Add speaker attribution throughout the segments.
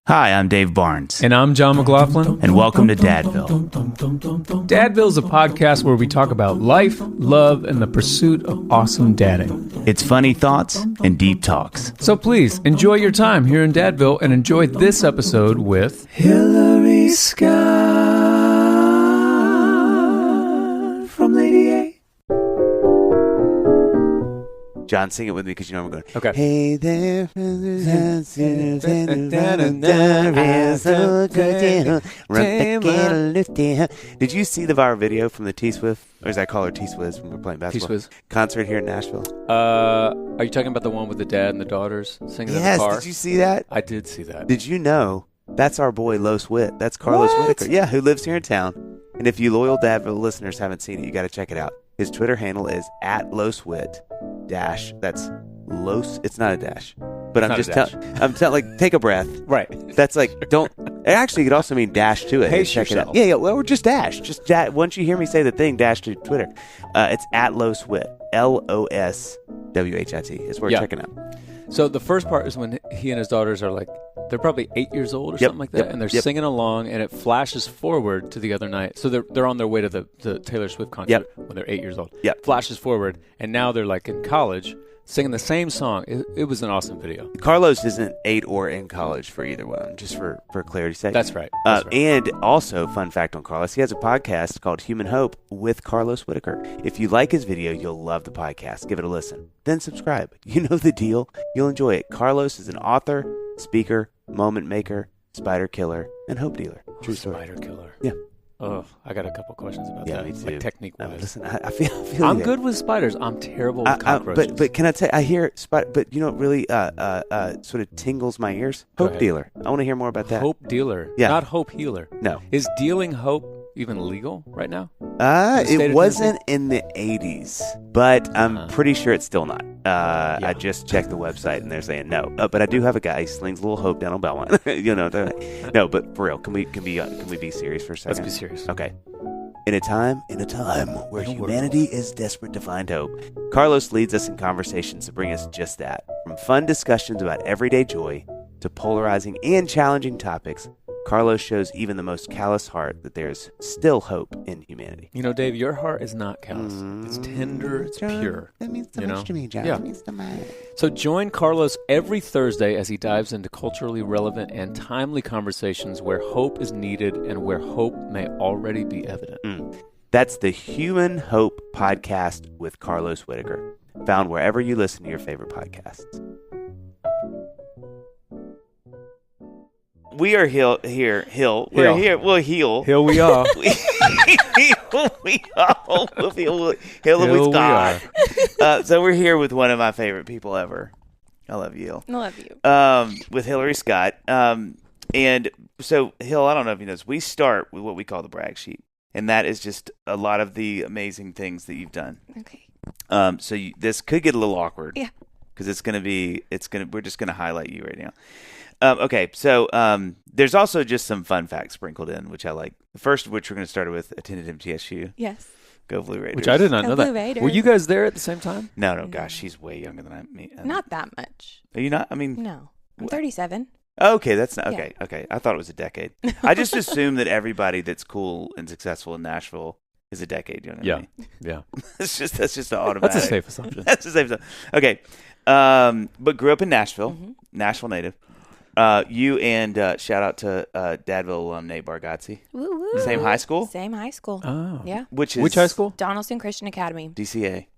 Speaker 1: Hi, I'm Dave Barnes.
Speaker 2: And I'm John McLaughlin.
Speaker 1: And welcome to Dadville.
Speaker 2: Dadville's a podcast where we talk about life, love, and the pursuit of awesome dadding.
Speaker 1: It's funny thoughts and deep talks.
Speaker 2: So please, enjoy your time here in Dadville and enjoy this episode with Hillary Scott from Lady A.
Speaker 1: John, sing it with me because you know I'm going.
Speaker 2: Okay.
Speaker 1: Hey there, did you see the viral video from the T-Swift, or as I call her T-Swizz when we're playing basketball?
Speaker 2: T-Swizz.
Speaker 1: Concert here in Nashville.
Speaker 2: Are you talking about the one with the dad and the daughters singing in the car?
Speaker 1: Yes, did you see that?
Speaker 2: I did see that.
Speaker 1: Did you know that's our boy Los Witt? That's Carlos Whittaker. Yeah, who lives here in town. And if you loyal Dadville listeners haven't seen it, you got to check it out. His Twitter handle is @LosWitt dash. That's Los. It's not a dash. But I'm just telling, like, take a breath.
Speaker 2: Right.
Speaker 1: That's like, don't. Actually, it could also mean dash to it.
Speaker 2: Pace
Speaker 1: check
Speaker 2: yourself.
Speaker 1: it out. Yeah. Well, or just dash. Just once you hear me say the thing, dash to Twitter. It's @LosWitt. LOSWHIT. It's worth checking out.
Speaker 2: So the first part is when he and his daughters are like, they're probably 8 years old or something like that, and they're singing along, and it flashes forward to the other night. So they're on their way to the Taylor Swift concert when they're 8 years old.
Speaker 1: Yep.
Speaker 2: Flashes forward, and now they're like in college singing the same song. It was an awesome video.
Speaker 1: Carlos isn't 8 or in college for either one, just for clarity's sake.
Speaker 2: That's right.
Speaker 1: And also, fun fact on Carlos, he has a podcast called Human Hope with Carlos Whittaker. If you like his video, you'll love the podcast. Give it a listen. Then subscribe. You know the deal. You'll enjoy it. Carlos is an author, speaker, moment maker, spider killer, and hope dealer. True story.
Speaker 2: Spider killer.
Speaker 1: Yeah.
Speaker 2: Oh, I got a couple questions about that.
Speaker 1: Me too.
Speaker 2: Like technique-wise.
Speaker 1: Listen, I feel
Speaker 2: I'm good with spiders. I'm terrible with cockroaches.
Speaker 1: But can I tell you, I hear spider, but you know what really sort of tingles my ears? Hope dealer. I want to hear more about that.
Speaker 2: Hope dealer.
Speaker 1: Yeah.
Speaker 2: Not hope healer.
Speaker 1: No.
Speaker 2: Is dealing hope even legal right now?
Speaker 1: It wasn't in the 80s, but I'm pretty sure it's still not. I just checked the website and they're saying no. But I do have a guy. He slings a little hope down on Belmont. You know, no. But for real, can we be serious for a second?
Speaker 2: Let's be serious.
Speaker 1: Okay. In a time where humanity is desperate to find hope, Carlos leads us in conversations to bring us just that. From fun discussions about everyday joy to polarizing and challenging topics, Carlos shows even the most callous heart that there's still hope in humanity.
Speaker 2: You know, Dave, your heart is not callous. It's tender. It's pure.
Speaker 1: That means so much to me, John.
Speaker 2: Yeah.
Speaker 1: That means so much.
Speaker 2: So join Carlos every Thursday as he dives into culturally relevant and timely conversations where hope is needed and where hope may already be evident.
Speaker 1: That's the Human Hope Podcast with Carlos Whittaker, found wherever you listen to your favorite podcasts. We are here. We're here. We'll heal.
Speaker 2: Here we are.
Speaker 1: Hill with God. So we're here with one of my favorite people ever. I love you.
Speaker 3: I love you.
Speaker 1: With Hillary Scott. And so, Hill, I don't know if you know this. We start with what we call the brag sheet. And that is just a lot of the amazing things that you've done.
Speaker 3: Okay.
Speaker 1: So this could get a little awkward.
Speaker 3: Yeah.
Speaker 1: Because we're just going to highlight you right now. Okay, so there's also just some fun facts sprinkled in, which I like. The first of which we're going to start with attended MTSU.
Speaker 3: Yes.
Speaker 1: Go Blue Raiders.
Speaker 2: Which I did not know that.
Speaker 3: Raiders.
Speaker 2: Were you guys there at the same time?
Speaker 1: No, gosh, she's way younger than me.
Speaker 3: Not that much.
Speaker 1: Are you not? I mean.
Speaker 3: No. I'm 37.
Speaker 1: Okay, that's not okay.
Speaker 3: Yeah.
Speaker 1: Okay, I thought it was a decade. I just assume that everybody that's cool and successful in Nashville is a decade younger than me.
Speaker 2: Yeah.
Speaker 1: that's just an automatic.
Speaker 2: That's a safe assumption.
Speaker 1: That's a safe assumption. Okay, but grew up in Nashville, Nashville native. You and shout out to Dadville alum Nate Bargatze.
Speaker 3: Woo woo.
Speaker 1: Same high school?
Speaker 3: Same high school.
Speaker 2: Oh.
Speaker 3: Yeah.
Speaker 1: Which
Speaker 2: high school?
Speaker 3: Donaldson Christian Academy.
Speaker 1: DCA.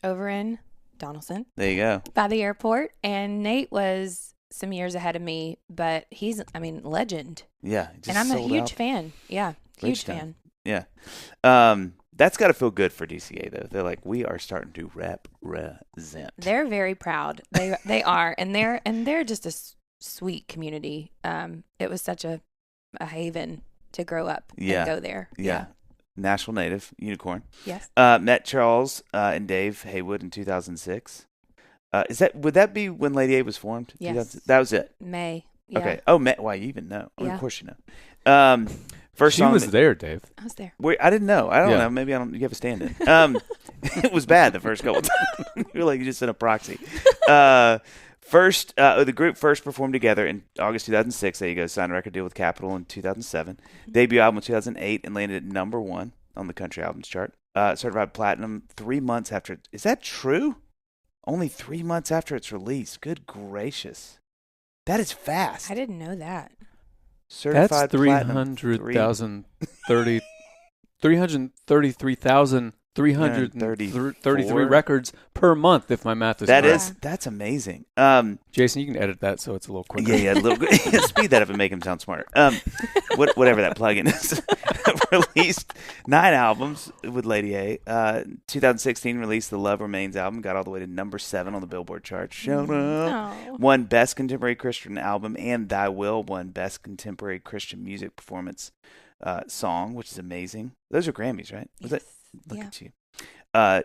Speaker 3: Over in Donaldson.
Speaker 1: There you go.
Speaker 3: By the airport. And Nate was some years ahead of me, but he's, legend.
Speaker 1: Yeah.
Speaker 3: And I'm a huge fan. Yeah. Huge fan.
Speaker 1: Yeah. That's got to feel good for DCA, though. They're like, we are starting to represent.
Speaker 3: They're very proud. They are. And they're just a sweet community. It was such a haven to grow up and go there.
Speaker 1: Yeah. Nashville native, unicorn.
Speaker 3: Yes.
Speaker 1: Met Charles and Dave Haywood in 2006. Would that be when Lady A was formed?
Speaker 3: Yes.
Speaker 1: That was it.
Speaker 3: May. Yeah.
Speaker 1: Okay. Oh, why you even know?
Speaker 3: Yeah.
Speaker 1: Of course you know. First
Speaker 2: she
Speaker 1: song
Speaker 2: was there, Dave.
Speaker 3: I was there.
Speaker 1: I didn't know. I don't know. Maybe you have a stand-in. It was bad the first couple times. You were like, you just sent a proxy. First, the group first performed together in August 2006. There you go. Signed a record deal with Capitol in 2007. Debut album in 2008 and landed at number 1 on the country albums chart. Certified platinum 3 months after. Is that true? Only 3 months after its release. Good gracious. That is fast.
Speaker 3: I didn't know that.
Speaker 2: That's 333,333 records per month, if my math is correct.
Speaker 1: That's amazing.
Speaker 2: Jason, you can edit that so it's a little quicker.
Speaker 1: Yeah, a little speed that up and make him sound smarter. Whatever that plugin is. Released 9 albums with Lady A. 2016 released the Love Remains album, got all the way to number 7 on the Billboard chart. Showed up. Won Best Contemporary Christian Album, and Thy Will won Best Contemporary Christian Music Performance Song, which is amazing. Those are Grammys, right?
Speaker 3: Yes.
Speaker 1: Look at you.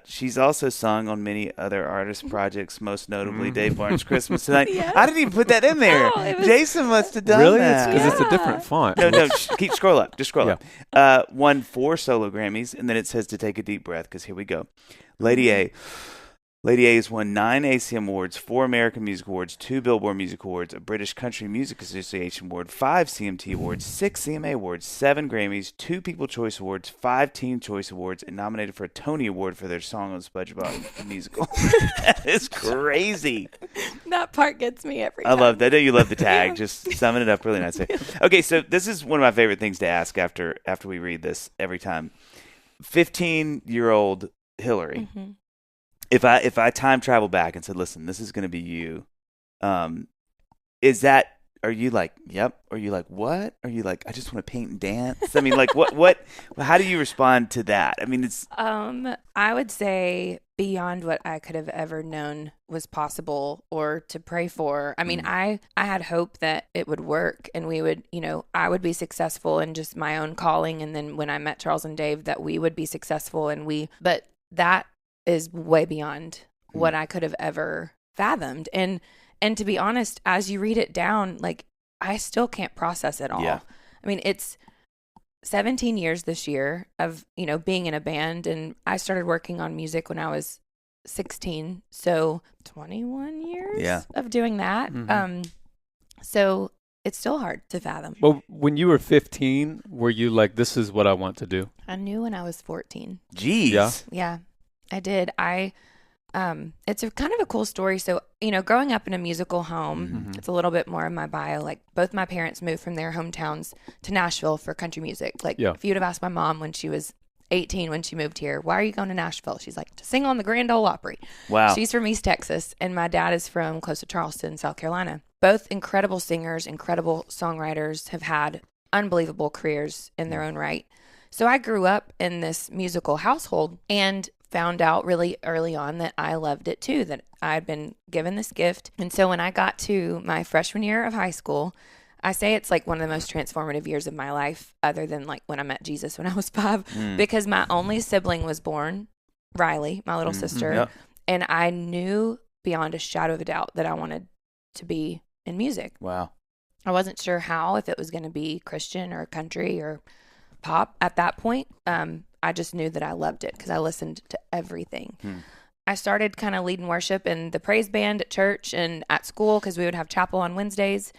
Speaker 1: She's also sung on many other artist projects, most notably Dave Barnes' Christmas Tonight.
Speaker 3: Yes.
Speaker 1: I didn't even put that in there. Jason must have done that.
Speaker 2: Really? Because it's a different font.
Speaker 1: No, keep scroll up. Just scroll up. Won 4 solo Grammys, and then it says to take a deep breath, because here we go. Lady A has won 9 ACM Awards, 4 American Music Awards, 2 Billboard Music Awards, a British Country Music Association Award, 5 CMT Awards, 6 CMA Awards, 7 Grammys, 2 People's Choice Awards, 5 Teen Choice Awards, and nominated for a Tony Award for their song on SpongeBob musical. That is crazy.
Speaker 3: That part gets me every
Speaker 1: I
Speaker 3: time.
Speaker 1: love that. I know you love the tag. Just summing it up really nicely. Okay, so this is one of my favorite things to ask after we read this every time. 15-year-old Hillary.
Speaker 3: Mm-hmm.
Speaker 1: If I time travel back and said, listen, this is going to be you, are you like, yep? Are you like, what? Are you like, I just want to paint and dance? I mean, like, what, how do you respond to that? I mean, it's.
Speaker 3: I would say beyond what I could have ever known was possible or to pray for. I mean, I had hope that it would work and we would, I would be successful in just my own calling. And then when I met Charles and Dave, that we would be successful but that is way beyond what I could have ever fathomed. And to be honest, as you read it down, like, I still can't process it all.
Speaker 1: Yeah.
Speaker 3: I mean, it's 17 years this year of, being in a band, and I started working on music when I was 16. So 21 years of doing that.
Speaker 2: Mm-hmm.
Speaker 3: So it's still hard to fathom.
Speaker 2: Well, when you were 15, were you like, this is what I want to do?
Speaker 3: I knew when I was 14.
Speaker 1: Jeez.
Speaker 3: Yeah. I did. It's a kind of a cool story. So, growing up in a musical home, it's a little bit more in my bio. Like, both my parents moved from their hometowns to Nashville for country music. Like, if you'd have asked my mom when she was 18, when she moved here, why are you going to Nashville? She's like, to sing on the Grand Ole Opry.
Speaker 1: Wow.
Speaker 3: She's from East Texas, and my dad is from close to Charleston, South Carolina. Both incredible singers, incredible songwriters, have had unbelievable careers in their own right. So I grew up in this musical household and found out really early on that I loved it too, that I'd been given this gift. And so when I got to my freshman year of high school, I say it's like one of the most transformative years of my life, other than like when I met Jesus when I was 5, because my only sibling was born, Riley, my little sister. And I knew beyond a shadow of a doubt that I wanted to be in music.
Speaker 1: Wow.
Speaker 3: I wasn't sure how, if it was going to be Christian or country or pop at that point. I just knew that I loved it because I listened to everything. I started kind of leading worship in the praise band at church and at school because we would have chapel on Wednesdays.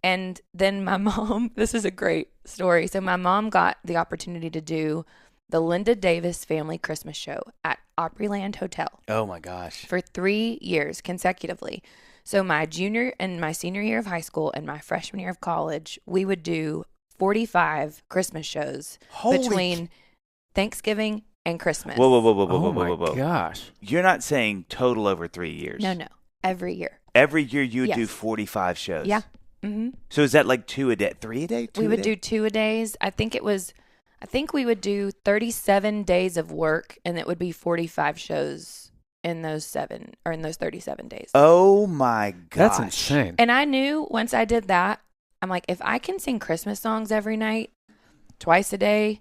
Speaker 3: And then my mom, this is a great story. So my mom got the opportunity to do the Linda Davis Family Christmas Show at Opryland Hotel.
Speaker 1: Oh my gosh.
Speaker 3: For 3 years consecutively. So my junior and my senior year of high school and my freshman year of college, we would do 45 Christmas shows between Thanksgiving and Christmas.
Speaker 1: Whoa.
Speaker 2: Oh my gosh.
Speaker 1: You're not saying total over 3 years.
Speaker 3: No. Every year.
Speaker 1: Every year you would do 45 shows.
Speaker 3: Yeah. Mm-hmm.
Speaker 1: So is that like 2 a day, 3 a day?
Speaker 3: We would do 2 a days. I think we would do 37 days of work, and it would be 45 shows in those 37 days.
Speaker 1: Oh my gosh.
Speaker 2: That's insane.
Speaker 3: And I knew once I did that, I'm like, if I can sing Christmas songs every night, twice a day,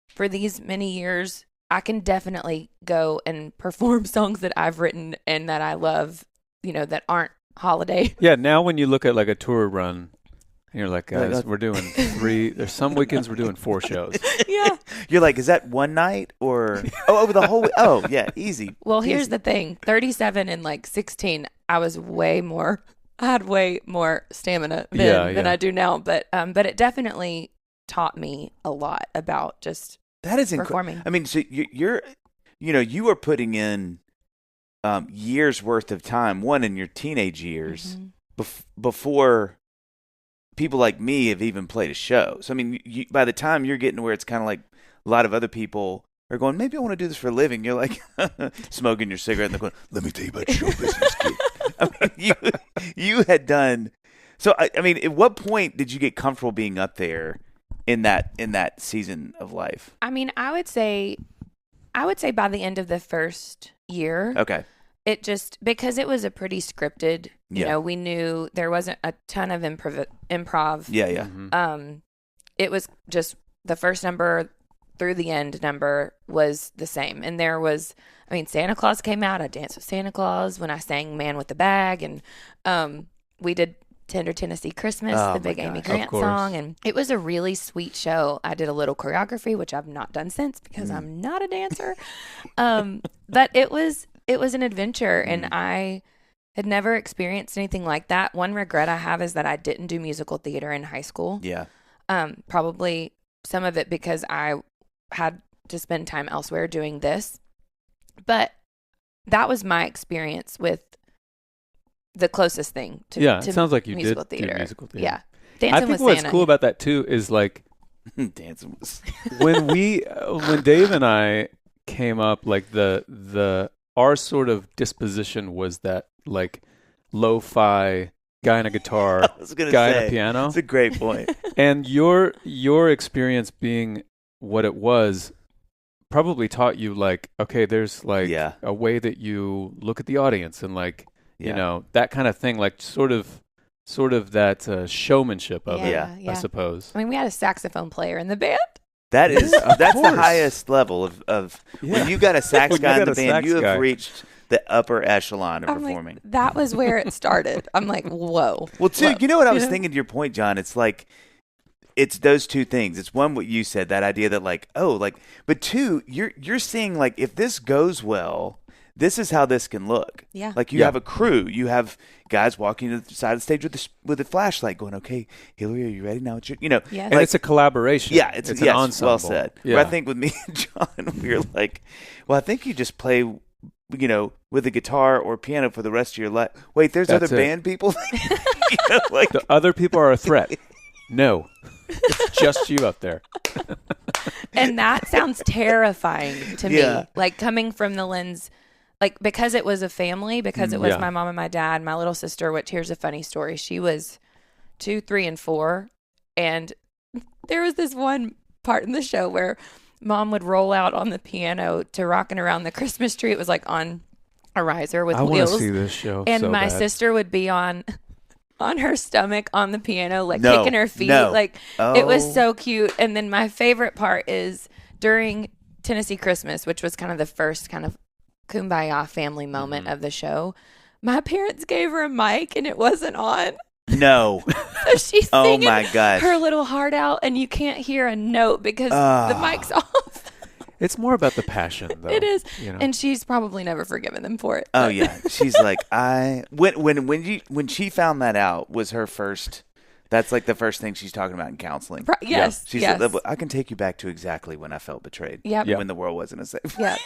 Speaker 3: for these many years, I can definitely go and perform songs that I've written and that I love, that aren't holiday.
Speaker 2: Yeah, now when you look at like a tour run, and you're like, guys, we're doing 3, there's some weekends we're doing 4 shows.
Speaker 3: Yeah.
Speaker 1: You're like, is that one night or over the whole week? Oh, yeah, easy.
Speaker 3: Well, here's the thing, 37 and like 16, I had way more stamina than I do now. But it definitely taught me a lot about just
Speaker 1: that is
Speaker 3: performing.
Speaker 1: I mean, so you are putting in years worth of time, one in your teenage years, before people like me have even played a show. So I mean, by the time you're getting to where it's kind of like a lot of other people are going, maybe I want to do this for a living. You're like smoking your cigarette and they're going, let me tell you about show business, kid. I mean, you had done. So I mean, at what point did you get comfortable being up there in that season of life?
Speaker 3: I mean, I would say by the end of the first year.
Speaker 1: Okay.
Speaker 3: It just, because it was a pretty scripted, you know, we knew there wasn't a ton of improv.
Speaker 1: Yeah, yeah.
Speaker 3: Mm-hmm. It was just the first number through the end number was the same. And there was, I mean, Santa Claus came out. I danced with Santa Claus when I sang Man with the Bag. And we did Tender Tennessee Christmas, the big Amy Grant song. And it was a really sweet show. I did a little choreography, which I've not done since because I'm not a dancer. But it was an adventure, and I had never experienced anything like that. One regret I have is that I didn't do musical theater in high school.
Speaker 1: Yeah.
Speaker 3: Probably some of it because I had to spend time elsewhere doing this. But that was my experience with the closest thing to
Speaker 2: it sounds like you
Speaker 3: musical
Speaker 2: did
Speaker 3: theater.
Speaker 2: do musical theater.
Speaker 3: Yeah. Dancing
Speaker 2: I think
Speaker 3: with
Speaker 2: what's
Speaker 3: Santa.
Speaker 2: cool about that too is like
Speaker 1: dancing was
Speaker 2: when Dave and I came up, like our sort of disposition was that like lo-fi guy on a guitar, guy on a piano.
Speaker 1: That's a great point.
Speaker 2: And your experience being what it was probably taught you like, okay, there's like a way that you look at the audience and like, you know, that kind of thing, like sort of that showmanship of it, I suppose.
Speaker 3: I mean, we had a saxophone player in the band.
Speaker 1: That's the highest level of when you got a sax guy in the band, you have reached the upper echelon of performing.
Speaker 3: Like, that was where it started. I'm like, whoa.
Speaker 1: Well, too, you know what I was thinking to your point, John? It's like, it's those two things. It's one, what you said, that idea that like, but two, you're seeing like, if this goes well, this is how this can look.
Speaker 3: Yeah.
Speaker 1: Like you have a crew. You have guys walking to the side of the stage with a flashlight going, okay, Hillary, are you ready now?
Speaker 3: Yes.
Speaker 2: And it's a collaboration.
Speaker 1: Yeah. It's an ensemble. Well said.
Speaker 2: Yeah.
Speaker 1: But I think with me and John, we were like, well, I think you just play, you know, with a guitar or piano for the rest of your life. Wait, there's other band people? You know, like
Speaker 2: the other people are a threat. No. It's just you up there.
Speaker 3: And that sounds terrifying to me. Like coming from the lens, like because it was a family, because it was my mom and my dad, my little sister, which here's a funny story. She was 2, 3, and 4. And there was this one part in the show where Mom would roll out on the piano to Rockin' Around the Christmas Tree. It was like on a riser with wheels.
Speaker 2: I want to see this show.
Speaker 3: And my sister would be on her stomach on the piano, like kicking her feet. Like it was so cute. And then my favorite part is during Tennessee Christmas, which was kind of the first kind of kumbaya family moment of the show. My parents gave her a mic and it wasn't on.
Speaker 1: No.
Speaker 3: So she's singing
Speaker 1: my gosh.
Speaker 3: her little heart out and you can't hear a note because the mic's off.
Speaker 2: It's more about the passion, though.
Speaker 3: It is.
Speaker 2: You know?
Speaker 3: And she's probably never forgiven them for it.
Speaker 1: Oh, yeah. She's like, when she found that out was her first, that's like the first thing she's talking about in counseling.
Speaker 3: Yes.
Speaker 1: She said, I can take you back to exactly when I felt betrayed.
Speaker 3: Yep.
Speaker 1: When the world wasn't a safe.
Speaker 3: Yeah.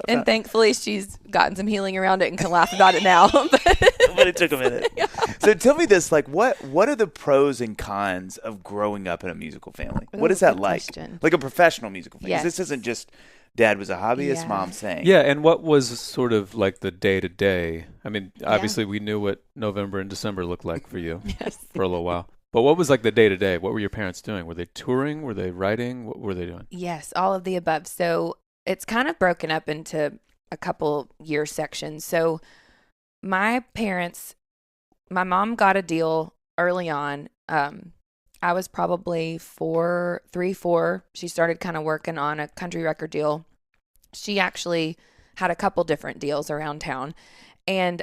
Speaker 3: And thankfully she's gotten some healing around it and can laugh about it now.
Speaker 1: But it took a minute. Yeah. So tell me this, like what are the pros and cons of growing up in a musical family? What is that like?
Speaker 3: Question.
Speaker 1: Like a professional musical family.
Speaker 3: Yes.
Speaker 1: This isn't just dad was a hobbyist, mom sang.
Speaker 2: Yeah, and what was sort of like the day-to-day? I mean, obviously we knew what November and December looked like for you for a little while. But what was like the day-to-day? What were your parents doing? Were they touring? Were they writing? What were they doing?
Speaker 3: Yes, all of the above. So it's kind of broken up into a couple year sections. So my mom got a deal early on. I was probably 4. She started kind of working on a country record deal. She actually had a couple different deals around town. And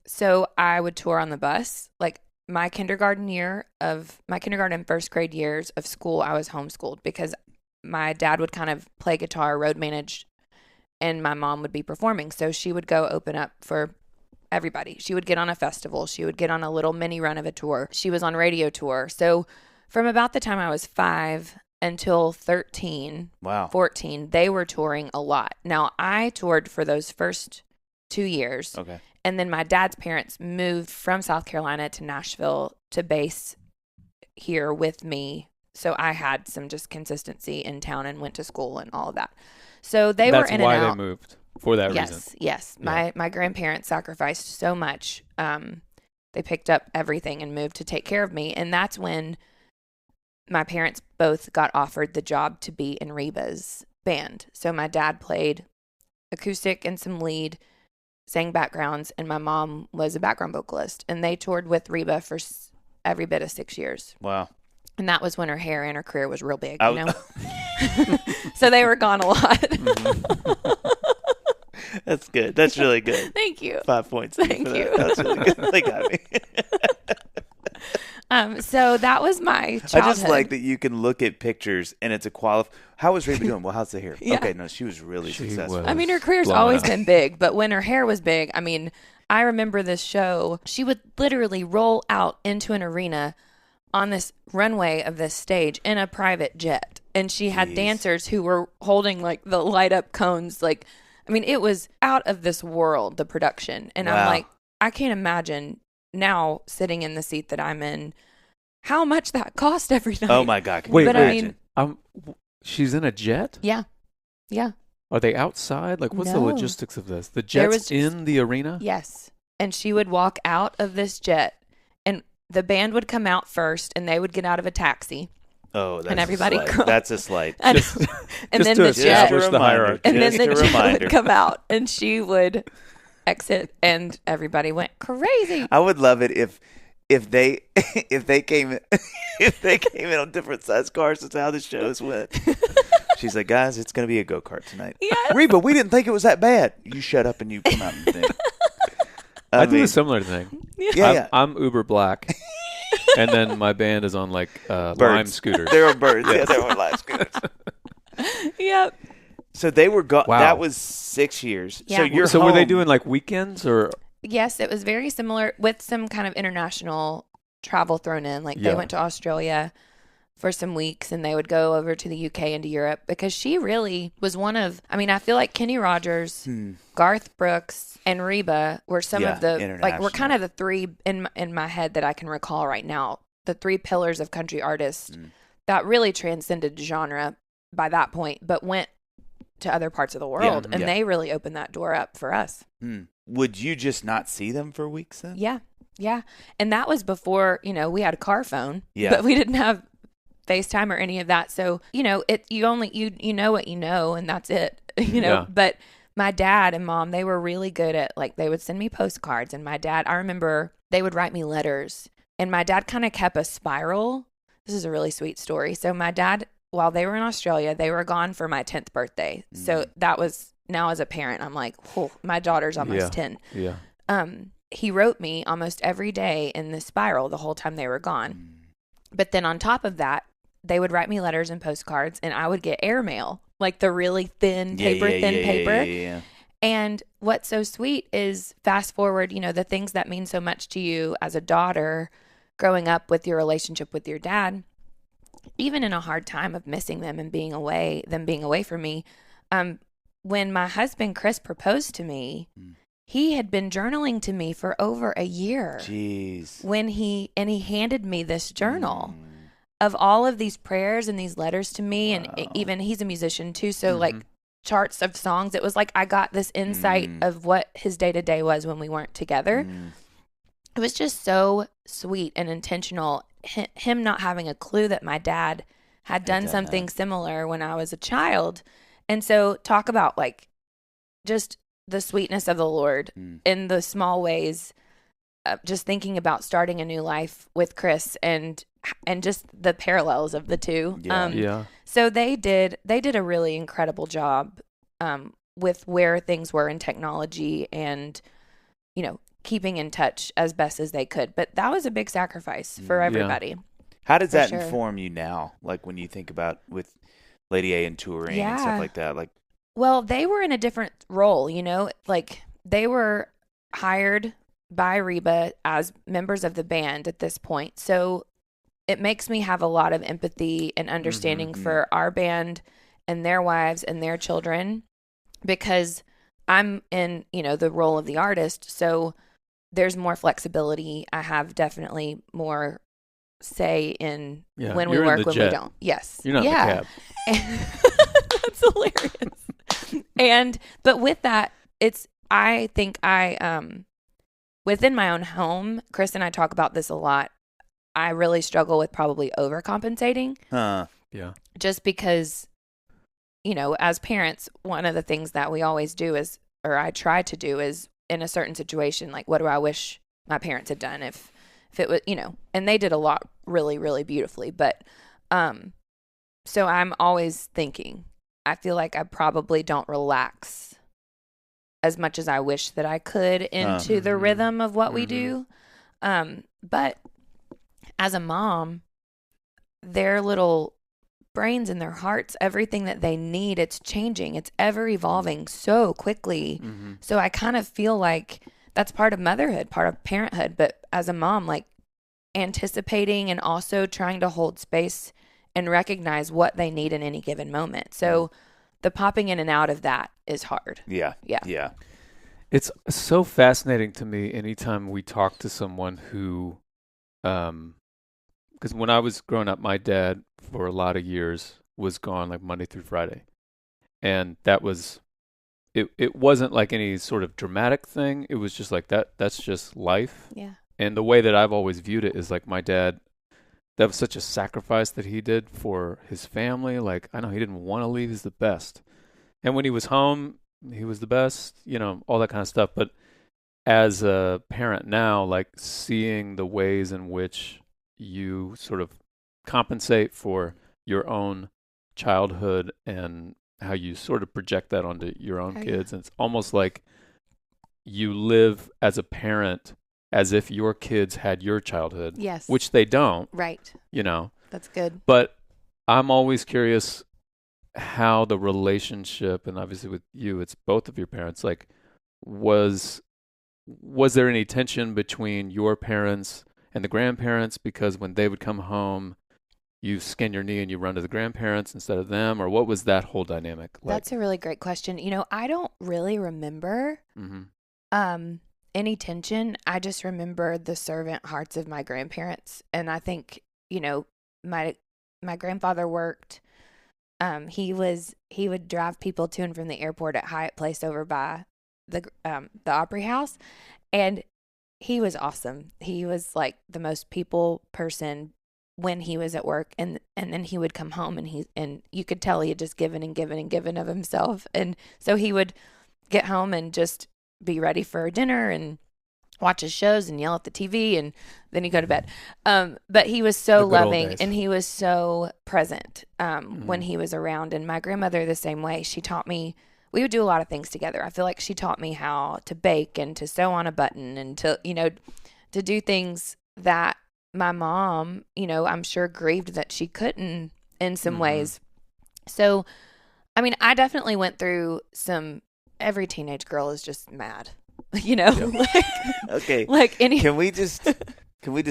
Speaker 3: so I would tour on the bus. Like my kindergarten and first grade years of school, I was homeschooled because my dad would kind of play guitar, road manage, and my mom would be performing. So she would go open up for everybody. She would get on a festival. She would get on a little mini run of a tour. She was on radio tour. So from about the time I was 5 until 13, 14, they were touring a lot. Now, I toured for those first 2 years.
Speaker 1: Okay.
Speaker 3: And then my dad's parents moved from South Carolina to Nashville to base here with me. So I had some just consistency in town and went to school and all of that. So they were in and out.
Speaker 2: That's why they moved, for that reason.
Speaker 3: Yes. My grandparents sacrificed so much. They picked up everything and moved to take care of me. And that's when my parents both got offered the job to be in Reba's band. So my dad played acoustic and some lead, sang backgrounds, and my mom was a background vocalist. And they toured with Reba for every bit of 6 years.
Speaker 1: Wow.
Speaker 3: And that was when her hair and her career was real big, you know? So they were gone a lot.
Speaker 1: That's good. That's really good.
Speaker 3: Thank you.
Speaker 1: 5 points.
Speaker 3: Thank you.
Speaker 1: That's really good. They got me.
Speaker 3: So that was my childhood.
Speaker 1: I just like that you can look at pictures and it's a How was Reba doing? Well, how's the hair?
Speaker 3: Yeah.
Speaker 1: Okay, no, she was really successful.
Speaker 3: I mean, her career's always been big, but when her hair was big, I mean, I remember this show. She would literally roll out into an arena on this runway of this stage in a private jet. And she had dancers who were holding like the light up cones. Like, I mean, it was out of this world, the production. And I'm like, I can't imagine now sitting in the seat that I'm in, how much that cost every night.
Speaker 1: Oh my God.
Speaker 2: Wait,
Speaker 3: but
Speaker 2: I mean, she's in a jet?
Speaker 3: Yeah. Yeah.
Speaker 2: Are they outside? Like, what's the
Speaker 3: No.
Speaker 2: logistics of this? The jet's in the arena?
Speaker 3: Yes. And she would walk out of this jet and the band would come out first and they would get out of a taxi.
Speaker 1: Oh, that's
Speaker 3: and everybody
Speaker 1: a slight. That's a slight.
Speaker 3: And, and then the jet,
Speaker 2: the hierarchy.
Speaker 3: and then the jet would come out and she would exit and everybody went crazy.
Speaker 1: I would love it if they came in on different size cars. That's how the shows went. She's like, guys, it's going to be a go-kart tonight.
Speaker 3: Yes.
Speaker 1: Reba, we didn't think it was that bad. You shut up and you come out and think.
Speaker 2: I do a similar thing.
Speaker 1: Yeah.
Speaker 2: I'm Uber Black, and then my band is on like Lime scooters.
Speaker 1: They're on birds. Yeah, they're on Lime scooters.
Speaker 3: Yep.
Speaker 1: So they were gone.
Speaker 2: Wow.
Speaker 1: That was 6 years.
Speaker 3: Yeah.
Speaker 1: So you're
Speaker 2: So
Speaker 1: home.
Speaker 2: were they doing like weekends or?
Speaker 3: Yes, it was very similar with some kind of international travel thrown in. Like they went to Australia for some weeks and they would go over to the UK and to Europe because she really was one of, I mean, I feel like Kenny Rogers, Garth Brooks, and Reba were some of the, like, we're kind of the three in my head that I can recall right now, the three pillars of country artists that really transcended genre by that point, but went to other parts of the world. And they really opened that door up for us.
Speaker 1: Would you just not see them for weeks then?
Speaker 3: Yeah. Yeah. And that was before, we had a car phone,
Speaker 1: Yeah.
Speaker 3: but we didn't have FaceTime or any of that. So, you know what you know, and that's it,
Speaker 2: Yeah.
Speaker 3: But my dad and mom, they were really good at, like, they would send me postcards. And my dad, I remember they would write me letters. And my dad kind of kept a spiral. This is a really sweet story. So my dad, while they were in Australia, they were gone for my 10th birthday. So that was, now as a parent, I'm like, oh, my daughter's almost 10.
Speaker 2: Yeah.
Speaker 3: He wrote me almost every day in this spiral the whole time they were gone. But then on top of that, they would write me letters and postcards, and I would get airmail, like the really thin paper.
Speaker 1: Yeah.
Speaker 3: And what's so sweet is, fast forward, the things that mean so much to you as a daughter growing up with your relationship with your dad, even in a hard time of missing them and being away from me. When my husband, Chris, proposed to me, he had been journaling to me for over a year.
Speaker 1: Jeez.
Speaker 3: When he handed me this journal of all of these prayers and these letters to me. Wow. And even he's a musician too. So like charts of songs, it was like I got this insight of what his day-to-day was when we weren't together. It was just so sweet and intentional. Him not having a clue that my dad had done something similar when I was a child. And so talk about, like, just the sweetness of the Lord in the small ways, just thinking about starting a new life with Chris and just the parallels of the two. So they did a really incredible job with where things were in technology and, keeping in touch as best as they could. But that was a big sacrifice for everybody.
Speaker 1: Yeah. How does that inform you now? Like when you think about with Lady A and touring and stuff like that? Like,
Speaker 3: well, they were in a different role, like they were hired by Reba as members of the band at this point. So it makes me have a lot of empathy and understanding for our band and their wives and their children, because I'm in, the role of the artist. So there's more flexibility. I have definitely more say in when we work, when we don't. Yes.
Speaker 2: You're not in the
Speaker 3: cab. That's hilarious. But with that, I think within my own home, Chris and I talk about this a lot. I really struggle with probably overcompensating.
Speaker 1: Yeah.
Speaker 3: Just because, as parents, one of the things that we always do is, or I try to do, is in a certain situation, like, what do I wish my parents had done if it was, and they did a lot really, really beautifully. But, so I'm always thinking, I feel like I probably don't relax as much as I wish that I could into the rhythm of what we do. But as a mom, their little brains and their hearts, everything that they need, it's changing. It's ever evolving so quickly. So I kind of feel like that's part of motherhood, part of parenthood. But as a mom, like anticipating and also trying to hold space and recognize what they need in any given moment. So the popping in and out of that is hard.
Speaker 1: Yeah.
Speaker 2: It's so fascinating to me anytime we talk to someone who, because when I was growing up, my dad for a lot of years was gone like Monday through Friday. And that was, it wasn't like any sort of dramatic thing. It was just like that's just life.
Speaker 3: Yeah.
Speaker 2: And the way that I've always viewed it is like my dad, that was such a sacrifice that he did for his family. Like, I know he didn't want to leave. He's the best. And when he was home, he was the best, all that kind of stuff. But as a parent now, like seeing the ways in which you sort of compensate for your own childhood and how you sort of project that onto your own kids. And it's almost like you live as a parent as if your kids had your childhood.
Speaker 3: Yes.
Speaker 2: Which they don't.
Speaker 3: Right. That's good.
Speaker 2: But I'm always curious how the relationship, and obviously with you, it's both of your parents, like was there any tension between your parents and the grandparents? Because when they would come home, you skin your knee and you run to the grandparents instead of them? Or what was that whole dynamic like?
Speaker 3: That's a really great question. I don't really remember any tension. I just remember the servant hearts of my grandparents. And I think, my grandfather worked. He would drive people to and from the airport at Hyatt Place over by the Opry House. And he was awesome. He was like the most people person when he was at work, and then he would come home and you could tell he had just given and given and given of himself. And so he would get home and just be ready for dinner and watch his shows and yell at the TV, and then he'd go to bed. But he was so loving and he was so present when he was around. And my grandmother, the same way, she taught me, we would do a lot of things together. I feel like she taught me how to bake and to sew on a button and to do things that my mom, I'm sure grieved that she couldn't in some ways. So, I mean, I definitely went through every teenage girl is just mad,
Speaker 1: Okay.
Speaker 3: Like
Speaker 1: Can we just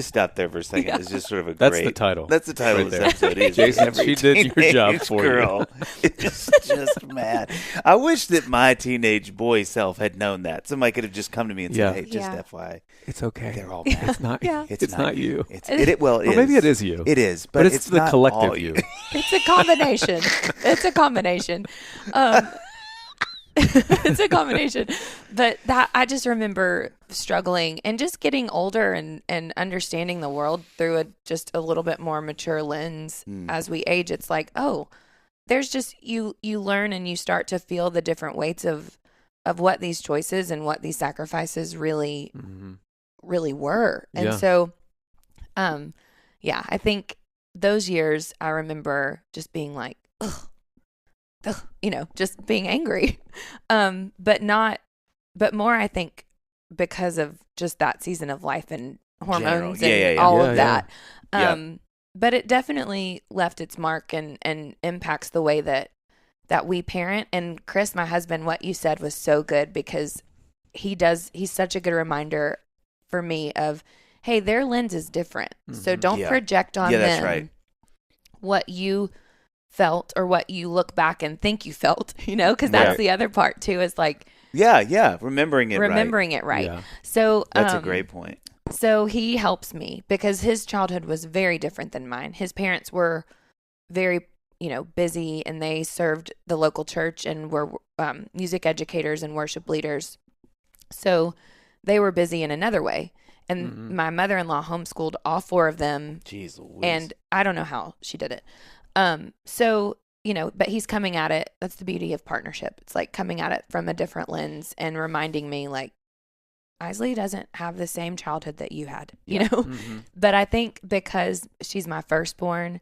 Speaker 1: stop there for a second? Yeah. It's just sort of
Speaker 2: That's the title.
Speaker 1: That's the title of this episode.
Speaker 2: Jason, she did your job for
Speaker 1: you. It's just mad. I wish that my teenage boy self had known that. Somebody could have just come to me and said, "Hey, just FYI,
Speaker 2: it's okay.
Speaker 1: They're all mad.
Speaker 2: It's not. It's not you.
Speaker 1: Well,
Speaker 2: maybe it is you.
Speaker 1: It is,
Speaker 2: but it's the collective you.
Speaker 3: It's a combination. It's a combination. It's a combination. But that I just remember struggling and just getting older and understanding the world through just a little bit more mature lens as we age. It's like, there's just you learn and you start to feel the different weights of what these choices and what these sacrifices really really were. And so I think those years I remember just being like, ugh, just being angry. But more, I think, because of just that season of life and hormones and all of that. But it definitely left its mark and impacts the way that we parent. And Chris, my husband, what you said was so good, because he's such a good reminder for me of, hey, their lens is different. So don't project on them
Speaker 1: that's right.
Speaker 3: what you felt or what you look back and think you felt, because that's the other part too, is like,
Speaker 1: remembering it
Speaker 3: right.
Speaker 2: Yeah.
Speaker 3: So
Speaker 1: that's a great point.
Speaker 3: So he helps me because his childhood was very different than mine. His parents were very, busy, and they served the local church and were music educators and worship leaders. So they were busy in another way. And my mother-in-law homeschooled all 4 of them.
Speaker 1: Jeez Louise.
Speaker 3: And I don't know how she did it. So, but he's coming at it. That's the beauty of partnership. It's like coming at it from a different lens and reminding me, like, Isley doesn't have the same childhood that you had, you know? But I think because she's my firstborn,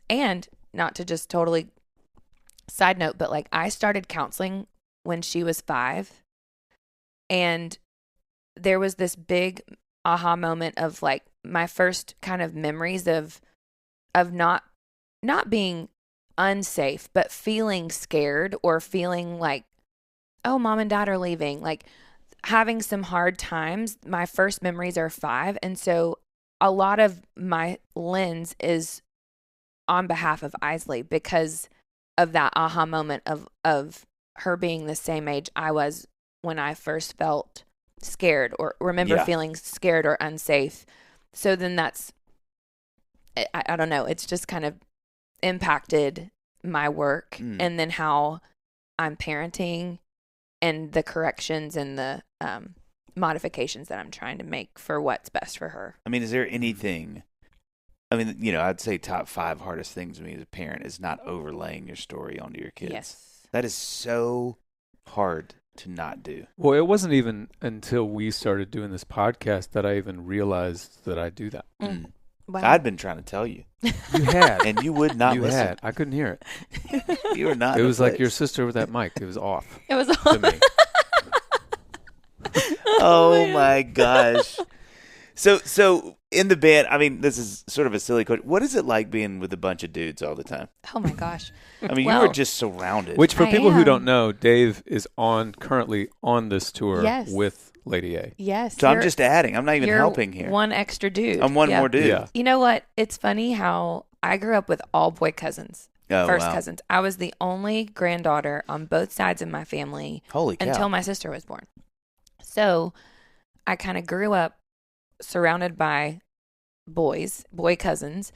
Speaker 3: and not to just totally side note, but like I started counseling when she was 5, and there was this big aha moment of like my first kind of memories of not being unsafe, but feeling scared or feeling like, oh, mom and dad are leaving, like having some hard times. My first memories are 5. And so a lot of my lens is on behalf of Isley because of that aha moment of her being the same age I was when I first felt scared or remember feeling scared or unsafe. So then that's, I don't know, it's just kind of impacted my work and then how I'm parenting and the corrections and the modifications that I'm trying to make for what's best for her.
Speaker 1: I mean, is there anything, I'd say top 5 hardest things to me as a parent is not overlaying your story onto your kids.
Speaker 3: Yes.
Speaker 1: That is so hard to not do.
Speaker 2: Well, it wasn't even until we started doing this podcast that I even realized that I do that.
Speaker 3: Wow.
Speaker 1: I'd been trying to tell you.
Speaker 2: You had.
Speaker 1: And you would not listen.
Speaker 2: I couldn't hear it.
Speaker 1: You were not.
Speaker 2: It was like your sister with that mic. It was off.
Speaker 3: It was
Speaker 2: to me.
Speaker 1: Oh my gosh. So in the band, I mean, this is sort of a silly question. What is it like being with a bunch of dudes all the time?
Speaker 3: Oh my gosh.
Speaker 1: I mean, you were just surrounded.
Speaker 2: Which for people who don't know, Dave is currently on this tour with Lady A.
Speaker 3: Yes.
Speaker 1: So I'm just adding. I'm not even helping here.
Speaker 3: One extra dude.
Speaker 1: I'm one more dude.
Speaker 2: Yeah.
Speaker 3: You know what? It's funny how I grew up with all boy cousins. First cousins. I was the only granddaughter on both sides of my family.
Speaker 1: Holy cow.
Speaker 3: Until my sister was born. So I kind of grew up surrounded by boy cousins.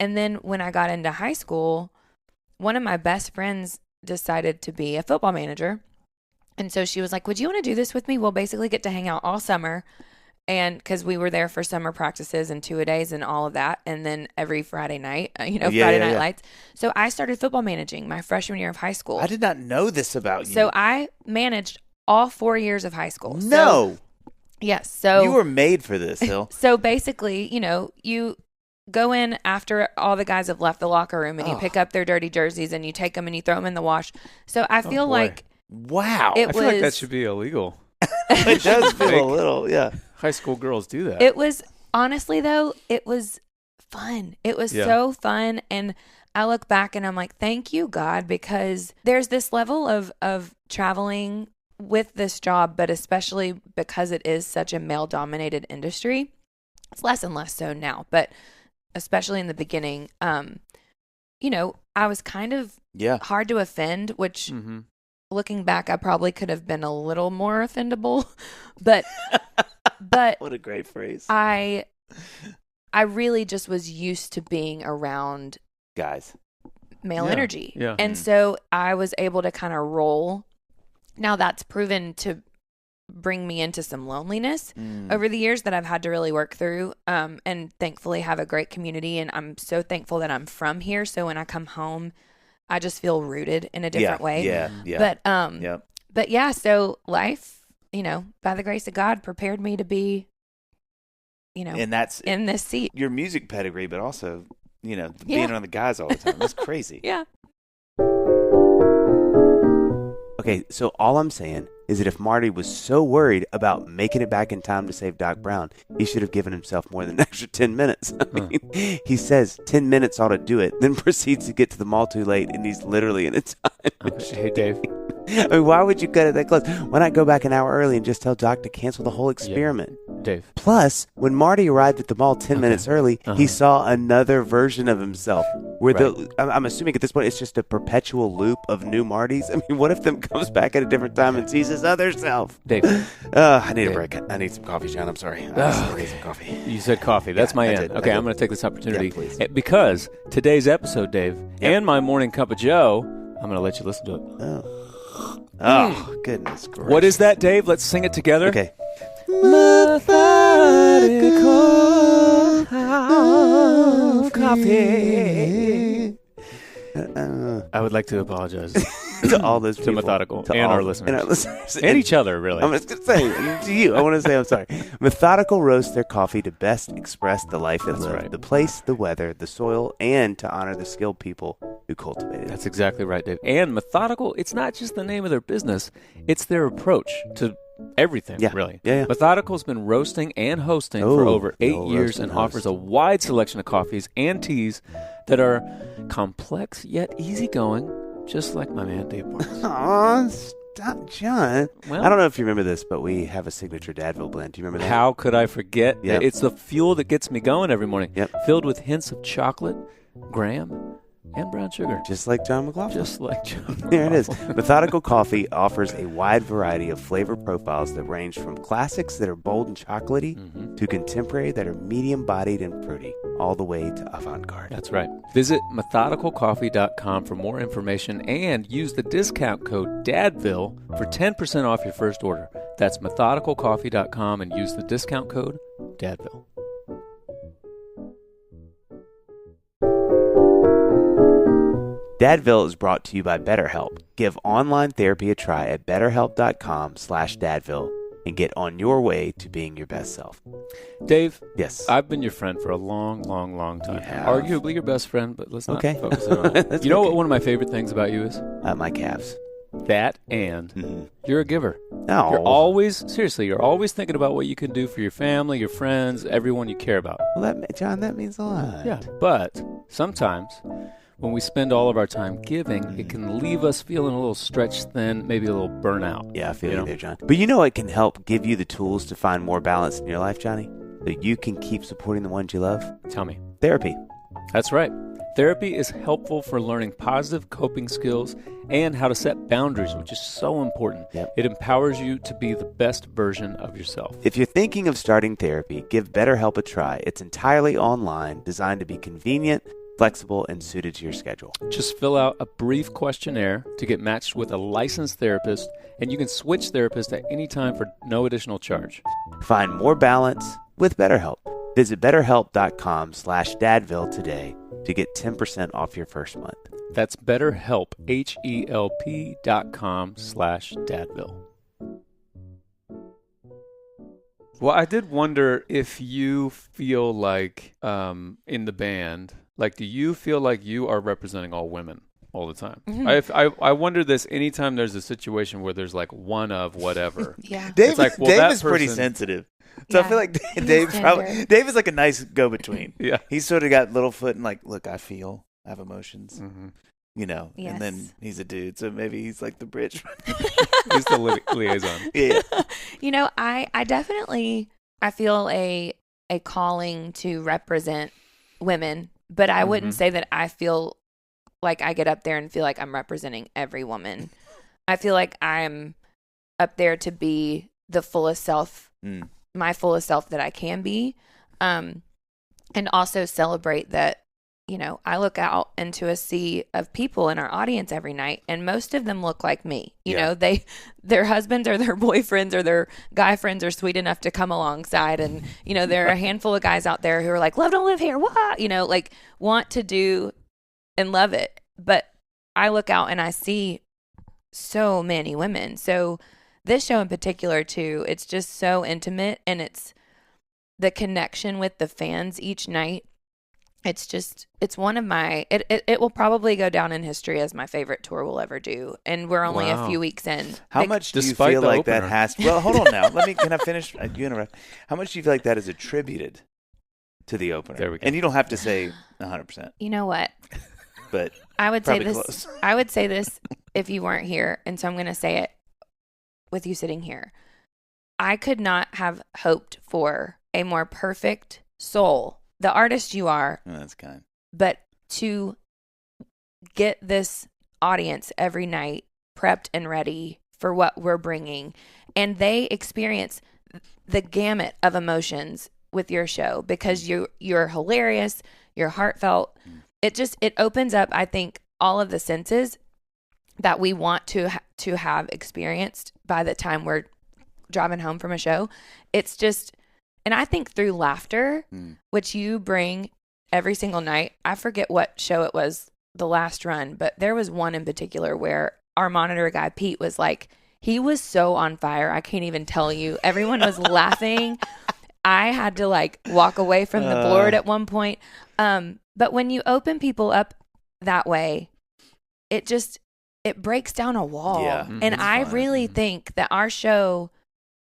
Speaker 3: And then when I got into high school, one of my best friends decided to be a football manager. And so she was like, would you want to do this with me? We'll basically get to hang out all summer. And because we were there for summer practices and 2-a-days and all of that. And then every Friday night, Friday Night Lights. So I started football managing my freshman year of high school.
Speaker 1: I did not know this about you.
Speaker 3: So I managed all 4 years of high school.
Speaker 1: No.
Speaker 3: Yes. So
Speaker 1: you were made for this, Hill.
Speaker 3: So basically, you go in after all the guys have left the locker room and you pick up their dirty jerseys and you take them and you throw them in the wash. So I feel like
Speaker 1: wow.
Speaker 2: I feel like that should be illegal.
Speaker 1: It does feel a little, yeah.
Speaker 2: High school girls do that.
Speaker 3: It was, honestly though, it was fun. It was so fun. And I look back and I'm like, thank you, God, because there's this level of traveling with this job, but especially because it is such a male-dominated industry. It's less and less so now, but especially in the beginning, I was kind of hard to offend, which looking back, I probably could have been a little more offendable, but
Speaker 1: what a great phrase.
Speaker 3: I really just was used to being around
Speaker 1: guys,
Speaker 3: male energy.
Speaker 2: Yeah.
Speaker 3: And so I was able to kind of roll. Now that's proven to bring me into some loneliness over the years that I've had to really work through, and thankfully have a great community. And I'm so thankful that I'm from here. So when I come home, I just feel rooted in a different way.
Speaker 1: Yeah.
Speaker 3: But yeah, so life, by the grace of God, prepared me to be,
Speaker 1: and that's
Speaker 3: in this seat.
Speaker 1: Your music pedigree, but also, being around the guys all the time. That's crazy.
Speaker 3: Yeah.
Speaker 1: Okay, so all I'm saying is that if Marty was so worried about making it back in time to save Doc Brown, he should have given himself more than an extra 10 minutes. I mean, he says 10 minutes ought to do it, then proceeds to get to the mall too late, and he's literally in a time.
Speaker 2: Hey, Dave.
Speaker 1: I mean, why would you cut it that close? Why not go back an hour early and just tell Doc to cancel the whole experiment?
Speaker 2: Yeah. Dave.
Speaker 1: Plus, when Marty arrived at the mall 10 minutes early, he saw another version of himself. Where I'm assuming at this point it's just a perpetual loop of new Martys. I mean, what if them comes back at a different time and sees his other self?
Speaker 2: Dave.
Speaker 1: I need a break. I need some coffee, John. I'm sorry. I need some coffee.
Speaker 2: You said coffee. That's my end. Okay, I'm going to take this opportunity.
Speaker 1: Yeah, please.
Speaker 2: Because today's episode, Dave, and my morning cup of Joe, I'm going to let you listen to it.
Speaker 1: Oh, goodness gracious.
Speaker 2: What is that, Dave? Let's sing it together.
Speaker 1: Okay.
Speaker 2: Methodical coffee. I would like to apologize
Speaker 1: to all those people.
Speaker 2: To Methodical and our listeners. And each other, really.
Speaker 1: I'm just going to say, to you, I want to say I'm sorry. Methodical roasts their coffee to best express the life it lived, the place, the weather, the soil, and to honor the skilled people who cultivate it.
Speaker 2: That's exactly right, Dave. And Methodical, it's not just the name of their business, it's their approach to everything, really.
Speaker 1: Yeah.
Speaker 2: Methodical has been roasting and hosting for over 8 years and offers a wide selection of coffees and teas that are complex yet easygoing, just like my man Dave Barnes.
Speaker 1: Aw, stop, John.
Speaker 2: Well,
Speaker 1: I don't know if you remember this, but we have a signature Dadville blend. Do you remember that?
Speaker 2: How could I forget?
Speaker 1: Yep.
Speaker 2: It's the fuel that gets me going every morning.
Speaker 1: Yep.
Speaker 2: Filled with hints of chocolate, graham, and brown sugar.
Speaker 1: Just like John McLaughlin.
Speaker 2: Just like John McLaughlin.
Speaker 1: There it is. Methodical Coffee offers a wide variety of flavor profiles that range from classics that are bold and chocolatey to contemporary that are medium-bodied and fruity, all the way to avant-garde.
Speaker 2: That's right. Visit methodicalcoffee.com for more information and use the discount code DADVILLE for 10% off your first order. That's methodicalcoffee.com and use the discount code DADVILLE.
Speaker 1: Dadville is brought to you by BetterHelp. Give online therapy a try at betterhelp.com/Dadville and get on your way to being your best self.
Speaker 2: Dave,
Speaker 1: yes,
Speaker 2: I've been your friend for a long, long, long time.
Speaker 1: You have.
Speaker 2: Arguably your best friend, but let's not focus on that. You know what one of my favorite things about you is?
Speaker 1: My calves.
Speaker 2: That and you're a giver.
Speaker 1: No.
Speaker 2: You're always thinking about what you can do for your family, your friends, everyone you care about.
Speaker 1: Well, John, that means a lot.
Speaker 2: Yeah, but sometimes when we spend all of our time giving, it can leave us feeling a little stretched thin, maybe a little burnout.
Speaker 1: Yeah, I feel you there, John. But you know it can help give you the tools to find more balance in your life, Johnny? So you can keep supporting the ones you love?
Speaker 2: Tell me.
Speaker 1: Therapy.
Speaker 2: That's right. Therapy is helpful for learning positive coping skills and how to set boundaries, which is so important.
Speaker 1: Yep.
Speaker 2: It empowers you to be the best version of yourself.
Speaker 1: If you're thinking of starting therapy, give BetterHelp a try. It's entirely online, designed to be convenient, flexible, and suited to your schedule.
Speaker 2: Just fill out a brief questionnaire to get matched with a licensed therapist, and you can switch therapists at any time for no additional charge.
Speaker 1: Find more balance with BetterHelp. Visit betterhelp.com/Dadville today to get 10% off your first month.
Speaker 2: That's BetterHelp, HELP.com/Dadville. Well, I did wonder if you feel like in the band, like, do you feel like you are representing all women all the time? I wonder this anytime there's a situation where there's like one of whatever.
Speaker 3: Yeah.
Speaker 1: Dave,
Speaker 2: like, well,
Speaker 1: Dave is pretty sensitive. So I feel like Dave is like a nice go-between.
Speaker 2: Yeah.
Speaker 1: He's sort of got little foot and like, look, I have emotions. You know,
Speaker 3: Yes.
Speaker 1: and then he's a dude, so maybe he's like the bridge.
Speaker 2: He's the liaison.
Speaker 1: Yeah.
Speaker 3: You know, I definitely, I feel a calling to represent women, but I wouldn't say that I feel like I get up there and feel like I'm representing every woman. I feel like I'm up there to be the fullest self, my fullest self that I can be, and also celebrate that. You know, I look out into a sea of people in our audience every night, and most of them look like me. You know, their husbands or their boyfriends or their guy friends are sweet enough to come alongside. And, you know, there are a handful of guys out there who are like, love don't live here. What? You know, like want to do and love it. But I look out and I see so many women. So this show in particular, too, it's just so intimate, and it's the connection with the fans each night. It's one of my, it will probably go down in history as my favorite tour we'll ever do. And we're only a few weeks in.
Speaker 1: How much do you feel like that has, well, hold on now. Can I finish? You interrupt. How much do you feel like that is attributed to the opener?
Speaker 2: There we go.
Speaker 1: And you don't have to say 100%.
Speaker 3: You know what?
Speaker 1: But
Speaker 3: I would say this.
Speaker 1: close.
Speaker 3: I would say this if you weren't here, and so I'm going to say it with you sitting here. I could not have hoped for a more perfect soul, the artist you are.
Speaker 1: Oh, that's kind.
Speaker 3: But to get this audience every night prepped and ready for what we're bringing, and they experience the gamut of emotions with your show because you're hilarious, you're heartfelt. It opens up, I think, all of the senses that we want to have experienced by the time we're driving home from a show. It's just, and I think through laughter, which you bring every single night. I forget what show it was the last run, but there was one in particular where our monitor guy, Pete, was like, he was so on fire. I can't even tell you. Everyone was laughing. I had to like walk away from the board at one point. But when you open people up that way, it breaks down a wall.
Speaker 1: Yeah,
Speaker 3: and I really think that our show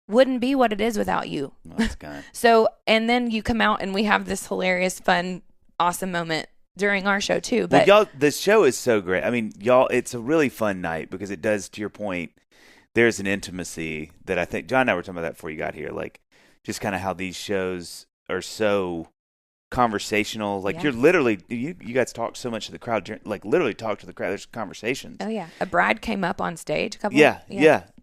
Speaker 3: wouldn't be what it is without you.
Speaker 1: Well, that's kind.
Speaker 3: So, and then you come out and we have this hilarious, fun, awesome moment during our show too. But
Speaker 1: y'all, the show is so great. I mean, y'all, it's a really fun night because it does, to your point, there's an intimacy that I think John and I were talking about that before you got here. Like, just kind of how these shows are so conversational. Like, you're literally, you guys talk so much to the crowd, like literally talk to the crowd. There's conversations.
Speaker 3: Oh yeah, a bride came up on stage a couple.
Speaker 1: Yeah.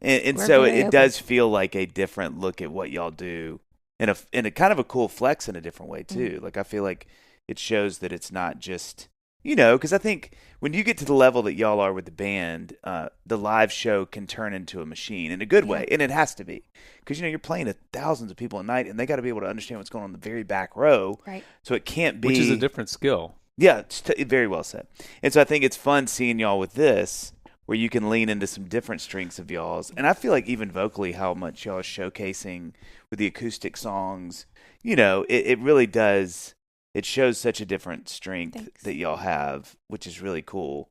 Speaker 1: And so it does feel like a different look at what y'all do, in a kind of a cool flex in a different way too. Mm-hmm. Like, I feel like it shows that it's not just, because I think when you get to the level that y'all are with the band, the live show can turn into a machine in a good way, and it has to be, because you're playing to thousands of people a night, and they got to be able to understand what's going on in the very back row,
Speaker 3: right?
Speaker 1: So it can't be,
Speaker 2: which is a different skill.
Speaker 1: Yeah, very well said. And so I think it's fun seeing y'all with this, where you can lean into some different strengths of y'all's, and I feel like even vocally, how much y'all are showcasing with the acoustic songs, it really does. It shows such a different strength that y'all have, which is really cool.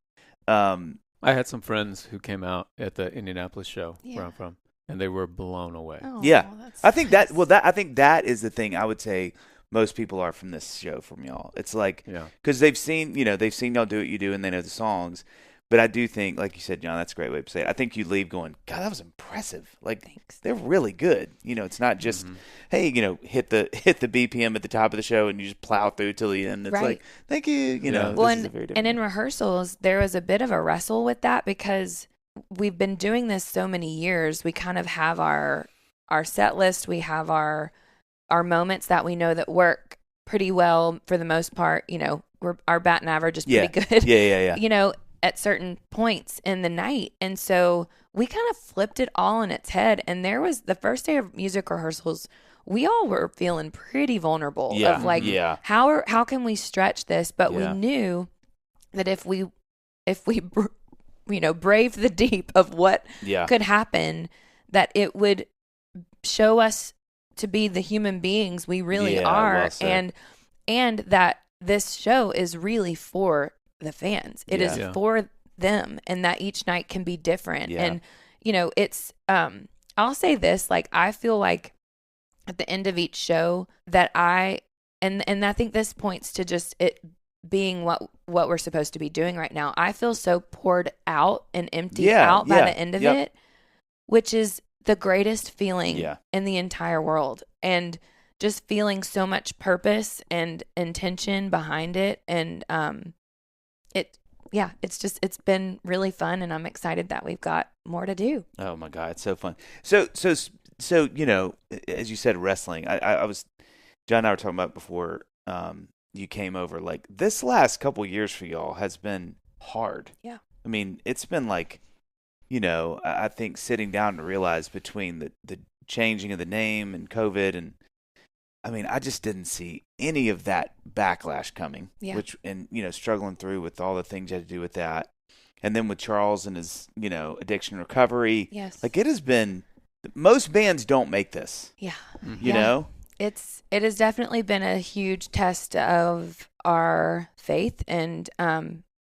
Speaker 2: I had some friends who came out at the Indianapolis show where I'm from, and they were blown away.
Speaker 3: Oh,
Speaker 2: yeah,
Speaker 1: I think nice. I think that is the thing I would say most people are from this show, from y'all. It's like, because they've seen y'all do what you do, and they know the songs. But I do think, like you said, John, that's a great way to say it. I think you leave going, God, that was impressive. Like, thanks. They're really good. It's not just, hey, hit the BPM at the top of the show and you just plow through till the end. It's like, thank you.
Speaker 3: Well, and in rehearsals, there was a bit of a wrestle with that because we've been doing this so many years. We kind of have our set list. We have our moments that we know that work pretty well for the most part. Our batting average is pretty good.
Speaker 1: Yeah.
Speaker 3: At certain points in the night. And so we kind of flipped it all on its head. And there was the first day of music rehearsals, we all were feeling pretty vulnerable of like, how can we stretch this? But we knew that if we brave the deep of what could happen, that it would show us to be the human beings we really are.
Speaker 1: Well,
Speaker 3: and that this show is really for the fans. It is for them, and that each night can be different. And it's I'll say this, like, I feel like at the end of each show that I think this points to just it being what we're supposed to be doing right now. I feel so poured out and emptied out by the end of it, which is the greatest feeling in the entire world. And just feeling so much purpose and intention behind it. And it's been really fun, and I'm excited that we've got more to do.
Speaker 1: Oh my God, it's so fun. So as you said, wrestling. I was, John and I were talking about before you came over. Like, this last couple years for y'all has been hard.
Speaker 3: Yeah.
Speaker 1: I mean, it's been like, I think sitting down to realize between the changing of the name and COVID, and I mean, I just didn't see any of that backlash coming, and struggling through with all the things you had to do with that. And then with Charles and his, addiction recovery.
Speaker 3: Yes.
Speaker 1: Like, it has been, most bands don't make this.
Speaker 3: Yeah.
Speaker 1: You know?
Speaker 3: It has definitely been a huge test of our faith and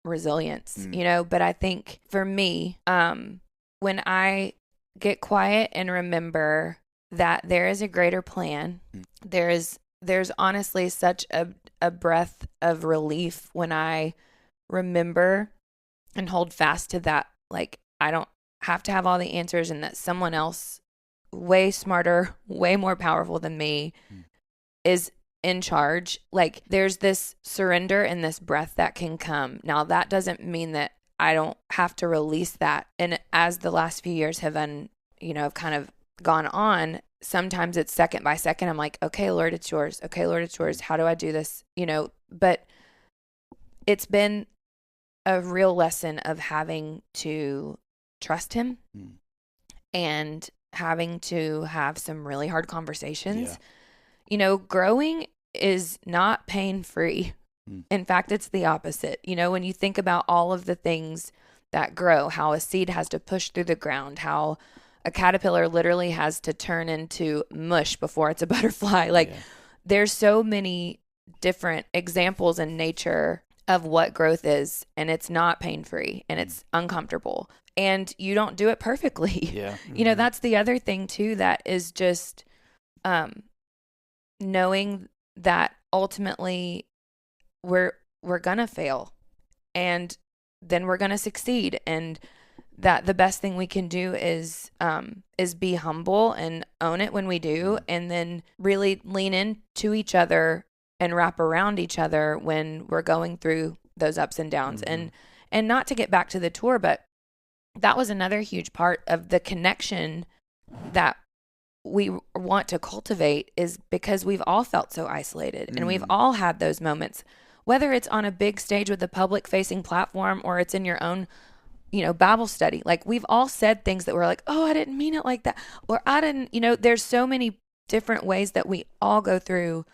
Speaker 3: resilience, but I think for me, when I get quiet and remember that there is a greater plan, there's honestly such a breath of relief when I remember and hold fast to that Like, I don't have to have all the answers, and that someone else way smarter, way more powerful than me is in charge. Like, there's this surrender and this breath that can come. Now, that doesn't mean that I don't have to release that. And as the last few years have have kind of gone on, sometimes it's second by second. I'm like, okay, Lord, it's yours. Okay, Lord, it's yours. How do I do this? But it's been a real lesson of having to trust him and having to have some really hard conversations. Yeah. Growing is not pain-free. In fact, it's the opposite. When you think about all of the things that grow, how a seed has to push through the ground, how a caterpillar literally has to turn into mush before it's a butterfly. There's so many different examples in nature of what growth is, and it's not pain-free, and it's uncomfortable, and you don't do it perfectly.
Speaker 1: Yeah.
Speaker 3: That's the other thing too, that is just knowing that ultimately we're gonna fail, and then we're gonna succeed, and that the best thing we can do is be humble and own it when we do, and then really lean into each other and wrap around each other when we're going through those ups and downs. And not to get back to the tour, but that was another huge part of the connection that we want to cultivate, is because we've all felt so isolated, and we've all had those moments, whether it's on a big stage with a public facing platform or it's in your own Bible study. Like, we've all said things that were like, oh, I didn't mean it like that. Or I didn't, there's so many different ways that we all go through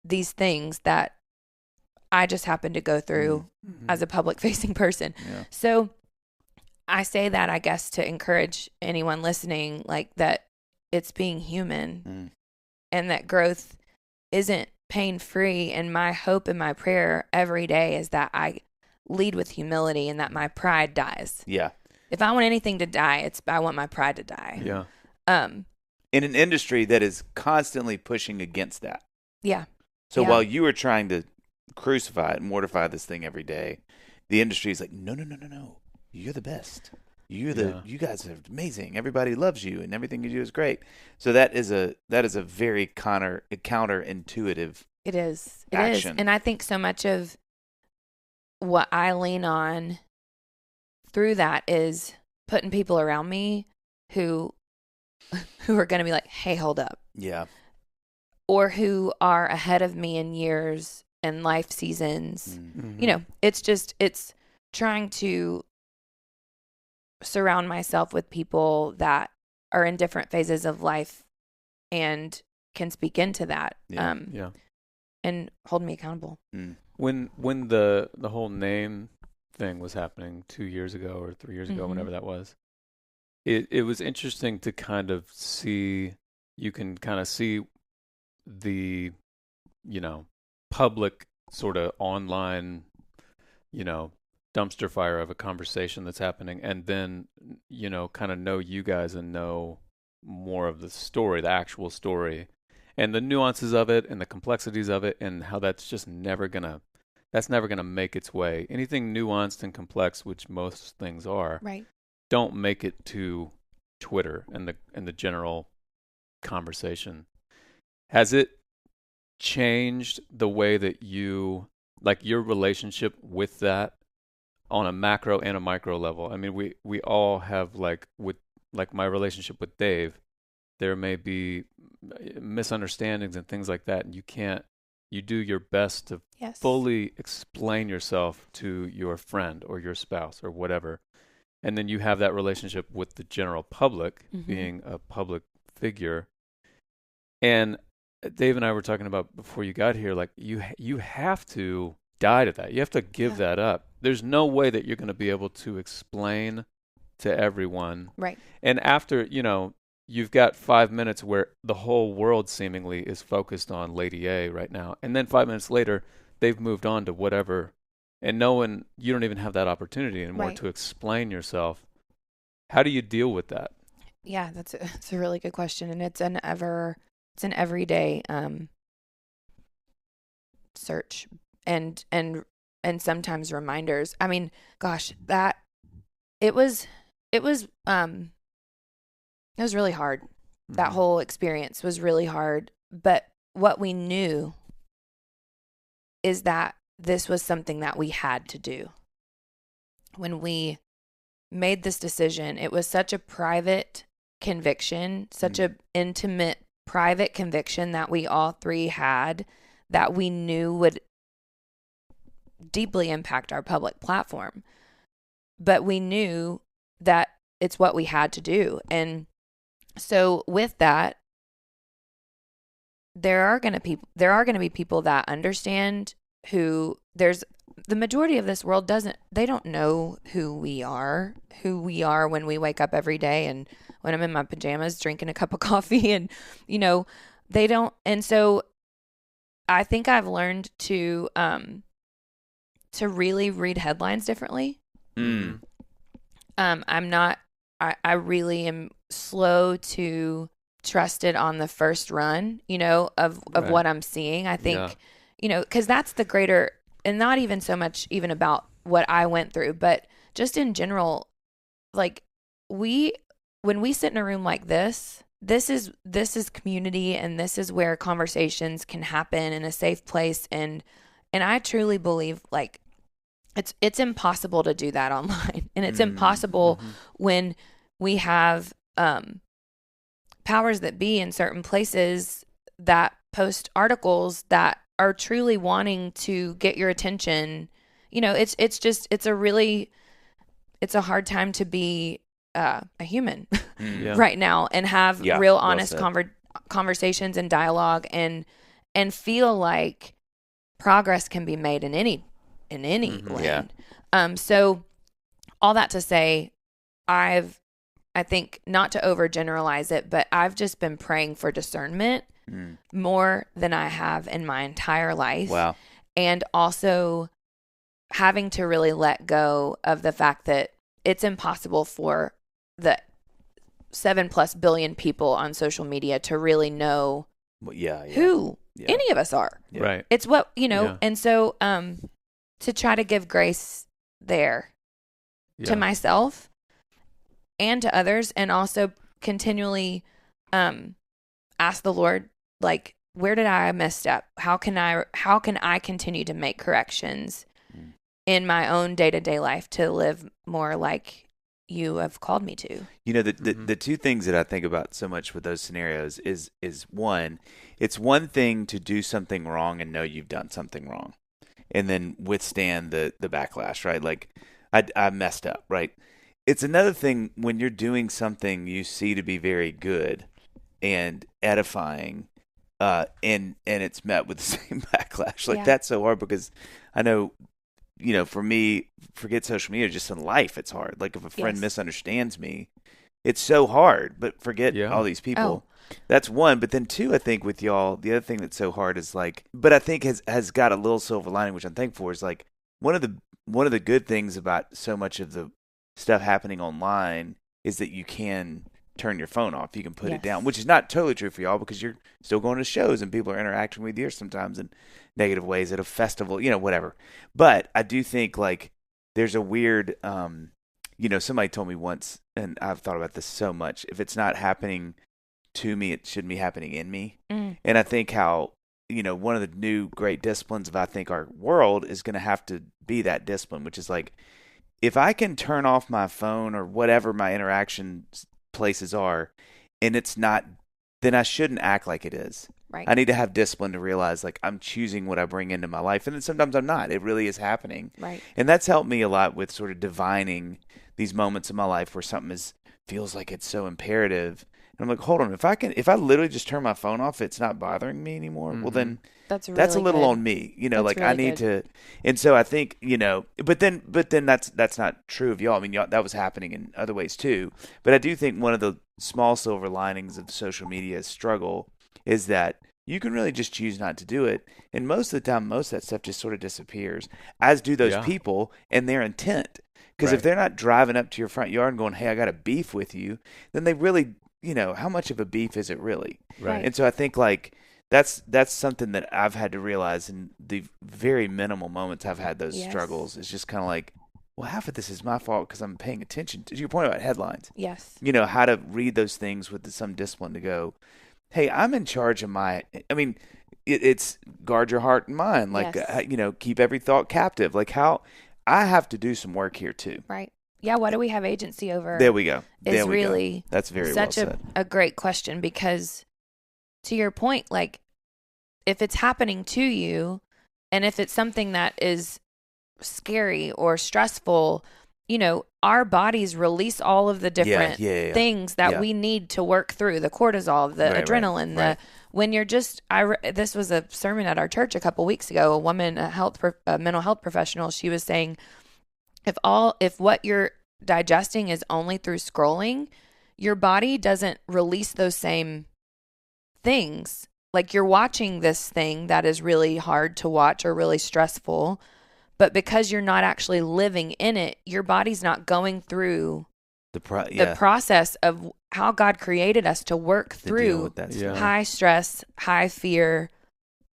Speaker 3: these things that I just happen to go through as a public facing person. Yeah. So I say that, I guess, to encourage anyone listening, like, that it's being human and that growth isn't pain-free. And my hope and my prayer every day is that I lead with humility and that my pride dies.
Speaker 1: Yeah.
Speaker 3: If I want anything to die, I want my pride to die.
Speaker 2: Yeah.
Speaker 1: In an industry that is constantly pushing against that. Yeah. So while you were trying to crucify it and mortify this thing every day, the industry is like, no. You're the best. You guys are amazing. Everybody loves you, and everything you do is great. So that is a very counterintuitive.
Speaker 3: It is.
Speaker 1: Action.
Speaker 3: And I think so much of what I lean on through that is putting people around me who are going to be like, hey, hold up.
Speaker 1: Yeah.
Speaker 3: Or who are ahead of me in years and life seasons. Mm-hmm. It's trying to surround myself with people that are in different phases of life and can speak into that. And hold me accountable.
Speaker 2: When the whole name thing was happening 2 years ago or 3 years ago, whenever that was, it was interesting to kind of see, you can kind of see the, public sort of online, dumpster fire of a conversation that's happening, and then, kind of know you guys and know more of the story, the actual story, and the nuances of it and the complexities of it, and how that's just never gonna make its way. Anything nuanced and complex, which most things are,
Speaker 3: right,
Speaker 2: don't make it to Twitter and the general conversation. Has it changed the way that you, like, your relationship with that on a macro and a micro level? I mean, we all have, like my relationship with Dave, there may be misunderstandings and things like that, and you do your best to fully explain yourself to your friend or your spouse or whatever. And then you have that relationship with the general public, being a public figure. And Dave and I were talking about before you got here, like, you have to die to that. You have to give that up. There's no way that you're going to be able to explain to everyone.
Speaker 3: Right.
Speaker 2: And after, you've got 5 minutes where the whole world seemingly is focused on Lady A right now. And then 5 minutes later, they've moved on to whatever. And you don't even have that opportunity anymore to explain yourself. How do you deal with that?
Speaker 3: Yeah, that's a really good question. And it's an everyday search and sometimes reminders. I mean, gosh, that it was really hard. That whole experience was really hard. But what we knew is that this was something that we had to do. When we made this decision, it was such a private conviction, such an intimate, private conviction that we all three had, that we knew would deeply impact our public platform. But we knew that it's what we had to do. And so with that, there are going to be people that understand who the majority of this world they don't know who we are when we wake up every day and when I'm in my pajamas drinking a cup of coffee, and they don't. And so I think I've learned to really read headlines differently. I really am slow to trust it on the first run, of what I'm seeing. I think, because that's the greater, and not even so much even about what I went through, but just in general, like when we sit in a room like this is community, and this is where conversations can happen in a safe place. And I truly believe, like, it's impossible to do that online, and it's impossible when we have powers that be in certain places that post articles that are truly wanting to get your attention. It's a hard time to be a human right now and have real honest conversations and dialogue and feel like progress can be made in any lane. So all that to say, I think, not to overgeneralize it, but I've just been praying for discernment more than I have in my entire life.
Speaker 1: Wow.
Speaker 3: And also having to really let go of the fact that it's impossible for the 7+ billion people on social media to really know who any of us are.
Speaker 2: Yeah. Right.
Speaker 3: It's what, and so to try to give grace there to myself and to others, and also continually ask the Lord, like, where did I mess up? How can I continue to make corrections in my own day-to-day life to live more like you have called me to?
Speaker 1: The two things that I think about so much with those scenarios is one, it's one thing to do something wrong and know you've done something wrong, and then withstand the backlash, right? Like, I messed up, right? It's another thing when you're doing something you see to be very good and edifying, and it's met with the same backlash. Like, that's so hard, because I know, for me, forget social media, just in life, it's hard. Like, if a friend misunderstands me, it's so hard, but forget all these people. That's one. But then two, I think with y'all, the other thing that's so hard is, like, but I think has got a little silver lining, which I'm thankful for, is like one of the good things about so much of the stuff happening online is that you can turn your phone off. You can put it down, which is not totally true for y'all, because you're still going to shows and people are interacting with you sometimes in negative ways at a festival, whatever. But I do think, like, there's a weird, somebody told me once, and I've thought about this so much, if it's not happening to me, it shouldn't be happening in me. And I think how, one of the new great disciplines of, I think, our world is going to have to be that discipline, which is like, if I can turn off my phone or whatever my interaction places are, and it's not, then I shouldn't act like it is.
Speaker 3: Right.
Speaker 1: I need to have discipline to realize, like, I'm choosing what I bring into my life. And then sometimes I'm not. It really is happening.
Speaker 3: Right.
Speaker 1: And that's helped me a lot with sort of divining these moments in my life where something feels like it's so imperative. And I'm like, hold on, if I literally just turn my phone off, it's not bothering me anymore. Well, then that's a little on me, that's like, really I need to. And so I think, but then that's not true of y'all. I mean, that was happening in other ways too. But I do think one of the small silver linings of social media's struggle is that you can really just choose not to do it. And most of the time, most of that stuff just sort of disappears, as do those people and their intent. Because if they're not driving up to your front yard and going, hey, I got a beef with you, then they really, how much of a beef is it really?
Speaker 3: Right.
Speaker 1: And so I think, like, that's something that I've had to realize in the very minimal moments I've had those struggles. It's just kind of like, well, half of this is my fault because I'm paying attention to your point about headlines.
Speaker 3: Yes.
Speaker 1: You know, how to read those things with some discipline to go, hey, I'm in charge of it's guard your heart and mind. Like,
Speaker 3: yes.
Speaker 1: Keep every thought captive. Like how I have to do some work here too.
Speaker 3: Right. Yeah. What do we have agency over?
Speaker 1: There we go. That's very
Speaker 3: such
Speaker 1: well said.
Speaker 3: a great question, because to your point, like if it's happening to you and if it's something that is scary or stressful, our bodies release all of the different things that we need to work through, the cortisol, the adrenaline,
Speaker 1: right.
Speaker 3: When you're just, this was a sermon at our church a couple weeks ago, a woman, a mental health professional, she was saying, if what you're digesting is only through scrolling, your body doesn't release those same things. Like you're watching this thing that is really hard to watch or really stressful, but because you're not actually living in it, your body's not going through the process of how God created us to work through high stress, high fear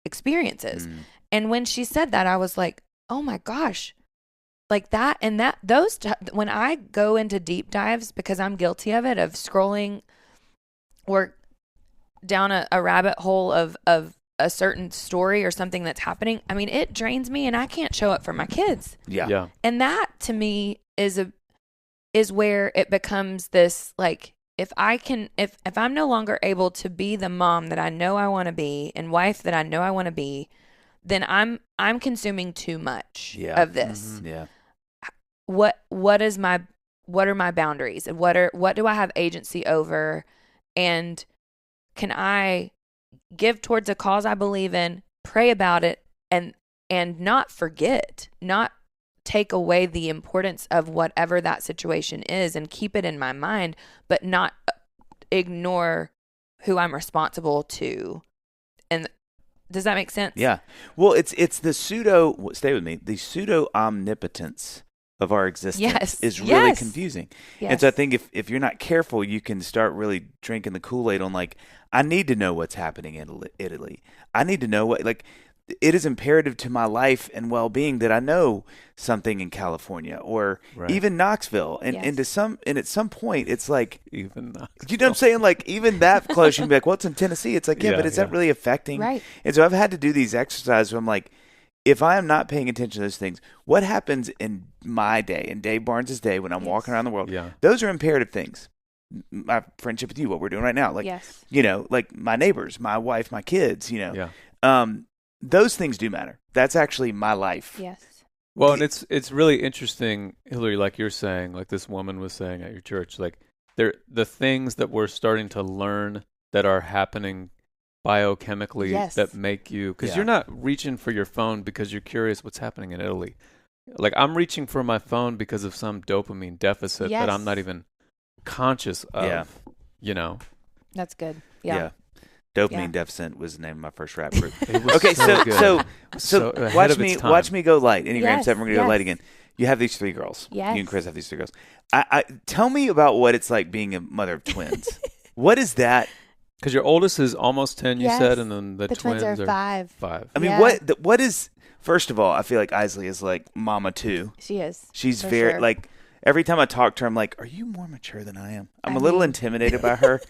Speaker 3: experiences. And when she said that, I was like, oh my gosh, like that. And when I go into deep dives, because I'm guilty of it, of scrolling or down a rabbit hole of a certain story or something that's happening, I mean, it drains me and I can't show up for my kids.
Speaker 1: Yeah.
Speaker 3: And that to me is where it becomes this, like, if I'm no longer able to be the mom that I know I want to be and wife that I know I want to be, then I'm consuming too much of this.
Speaker 1: Mm-hmm. Yeah.
Speaker 3: What are my boundaries, and what do I have agency over, and can I give towards a cause I believe in, pray about it, and not forget, not take away the importance of whatever that situation is and keep it in my mind, but not ignore who I'm responsible to. And does that make sense?
Speaker 1: Yeah. Well, it's the stay with me, the pseudo omnipotence of our existence is really confusing.
Speaker 3: Yes.
Speaker 1: And so I think if you're not careful, you can start really drinking the Kool-Aid on, like, I need to know what's happening in Italy. I need to know it is imperative to my life and well-being that I know something in California or even Knoxville. And at some point it's like,
Speaker 2: even Knoxville.
Speaker 1: You know what I'm saying? Like even that close, you can be like, well, it's in Tennessee. It's like, but is that really affecting?
Speaker 3: Right.
Speaker 1: And so I've had to do these exercises where I'm like, if I am not paying attention to those things, what happens in my day, in Dave Barnes' day, when I'm walking around the world?
Speaker 2: Yeah.
Speaker 1: Those are imperative things. My friendship with you, what we're doing right now, like, like my neighbors, my wife, my kids, those things do matter. That's actually my life.
Speaker 3: Yes.
Speaker 2: Well, and it's really interesting, Hillary, like you're saying, like this woman was saying at your church, like the things that we're starting to learn that are happening biochemically that make you, because you're not reaching for your phone because you're curious what's happening in Italy. Like I'm reaching for my phone because of some dopamine deficit that I'm not even conscious of.
Speaker 3: That's good.
Speaker 1: Dopamine deficit was the name of my first rap group.
Speaker 2: Okay,
Speaker 1: so watch me go light. Enneagram 7, we're gonna go light again. You have these 3 girls.
Speaker 3: Yes.
Speaker 1: You and Chris have these 3 girls. I tell me about what it's like being a mother of twins. What is that?
Speaker 2: Because your oldest is almost 10, you said, and then the twins are
Speaker 3: 5.
Speaker 2: 5.
Speaker 1: I mean, what is? First of all, I feel like Isley is like mama too.
Speaker 3: She is.
Speaker 1: She's very like. Every time I talk to her, I'm like, "Are you more mature than I am?" I'm a little intimidated by her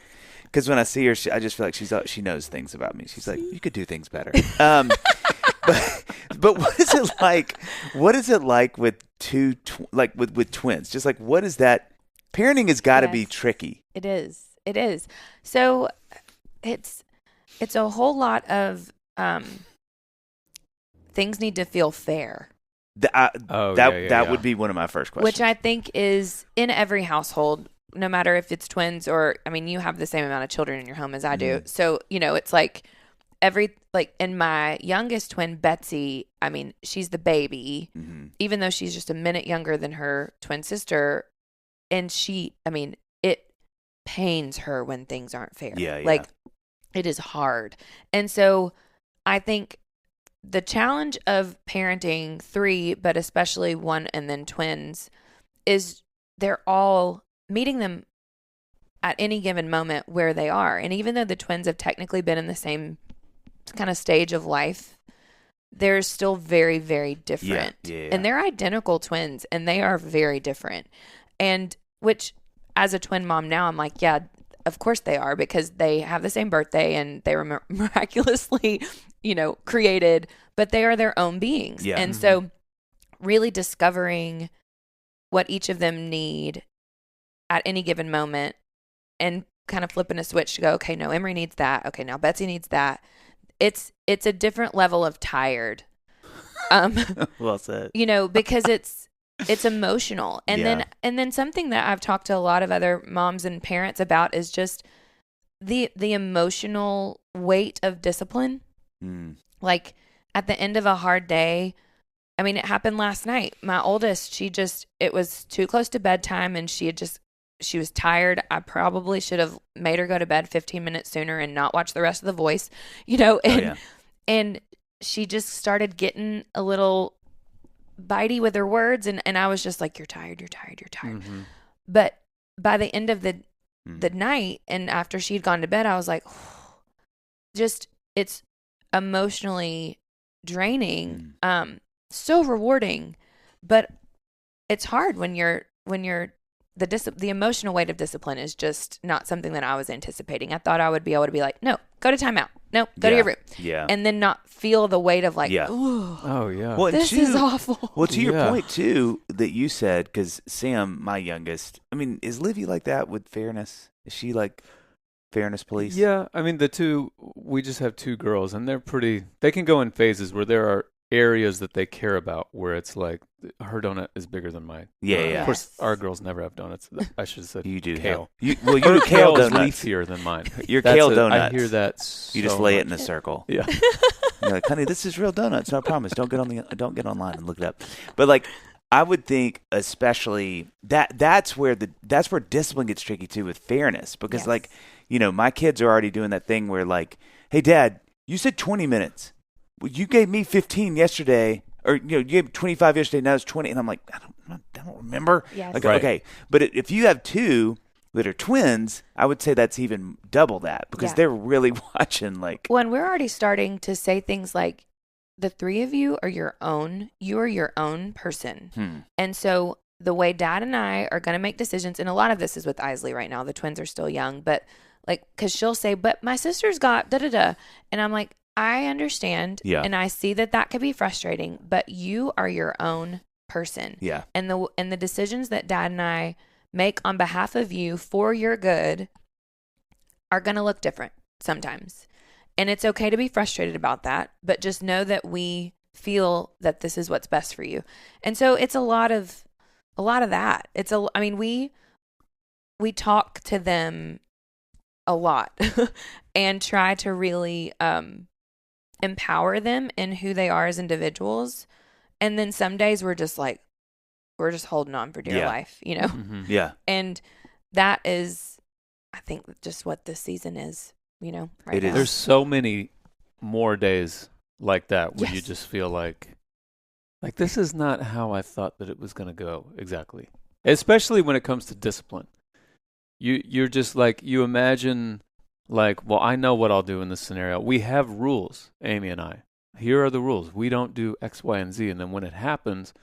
Speaker 1: because when I see her, I just feel like she knows things about me. She's like, "You could do things better." But what is it like? What is it like with with twins? Just like, what is that? Parenting has got to be tricky.
Speaker 3: It is. It is. So it's a whole lot of things need to feel fair.
Speaker 1: That would be one of my first questions.
Speaker 3: Which I think is in every household, no matter if it's twins or, I mean, you have the same amount of children in your home as I do. So, it's like in my youngest twin, Betsy, I mean, she's the baby, even though she's just a minute younger than her twin sister. And it pains her when things aren't fair. Like, it is hard. And so I think the challenge of parenting 3, but especially 1 and then twins, is they're all meeting them at any given moment where they are. And even though the twins have technically been in the same kind of stage of life, they're still very, very different.
Speaker 1: Yeah.
Speaker 3: And they're identical twins, and they are very different. And which, as a twin mom now, I'm like, yeah, of course they are, because they have the same birthday and they were miraculously, created, but they are their own beings.
Speaker 1: Yeah.
Speaker 3: And so really discovering what each of them need at any given moment and kind of flipping a switch to go, okay, no, Emery needs that. Okay, now Betsy needs that. It's a different level of tired.
Speaker 1: Well said.
Speaker 3: Because it's emotional. And then something that I've talked to a lot of other moms and parents about is just the emotional weight of discipline. Like at the end of a hard day, I mean, it happened last night. My oldest, it was too close to bedtime and she was tired. I probably should have made her go to bed 15 minutes sooner and not watch the rest of The Voice, and she just started getting a little bitey with her words. And I was just like, you're tired. Mm-hmm. But by the end of the night and after she'd gone to bed, I was like, it's emotionally draining, so rewarding, but it's hard when you're the emotional weight of discipline is just not something that I was anticipating. I thought I would be able to be like, no, go to timeout. No, go to your room.
Speaker 1: Yeah.
Speaker 3: And then not feel the weight of like,
Speaker 2: oh yeah.
Speaker 1: Well,
Speaker 3: this is awful.
Speaker 1: Well, to your point too, that you said, because Sam, my youngest, I mean, is Livy like that with fairness? Is she like fairness police?
Speaker 2: Yeah. I mean, we just have two girls and they can go in phases where there are areas that they care about where it's like her donut is bigger than mine.
Speaker 1: Yeah.
Speaker 2: Of course, our girls never have donuts. I should have said
Speaker 1: you do
Speaker 2: kale.
Speaker 1: You do kale
Speaker 2: is
Speaker 1: donuts.
Speaker 2: leafier than mine.
Speaker 1: Your kale donuts.
Speaker 2: I hear that.
Speaker 1: You just lay it in a circle.
Speaker 2: Yeah.
Speaker 1: You're like, honey, this is real donuts. I promise. Don't get online and look it up. But like, I would think, especially that's where discipline gets tricky too with fairness, because my kids are already doing that thing where like, hey, Dad, you said 20 minutes. Well, you gave me 15 yesterday, or you gave 25 yesterday. Now it's 20, and I'm like, I don't remember.
Speaker 3: Yes.
Speaker 1: Like,
Speaker 2: right.
Speaker 1: Okay, but if you have two that are twins, I would say that's even double that, because they're really watching. Like,
Speaker 3: when we're already starting to say things like, the three of you are your own. You are your own person, and so the way Dad and I are going to make decisions, and a lot of this is with Isley right now. The twins are still young, but like, because she'll say, "But my sister's got da da da," and I'm like, I understand, and I see that could be frustrating, but you are your own person.
Speaker 1: Yeah.
Speaker 3: And the decisions that Dad and I make on behalf of you for your good are going to look different sometimes. And it's okay to be frustrated about that, but just know that we feel that this is what's best for you. And so it's a lot of that. We talk to them a lot and try to really empower them in who they are as individuals. And then some days we're just holding on for dear life,
Speaker 2: Mm-hmm.
Speaker 1: Yeah.
Speaker 3: And that is, I think, just what this season is, right
Speaker 1: It
Speaker 3: now.
Speaker 1: is.
Speaker 2: There's so many more days like that where you just feel like this is not how I thought that it was going to go exactly. Especially when it comes to discipline. You're just like, you imagine like, well, I know what I'll do in this scenario. We have rules, Amy and I. Here are the rules. We don't do X, Y, and Z. And then when it happens,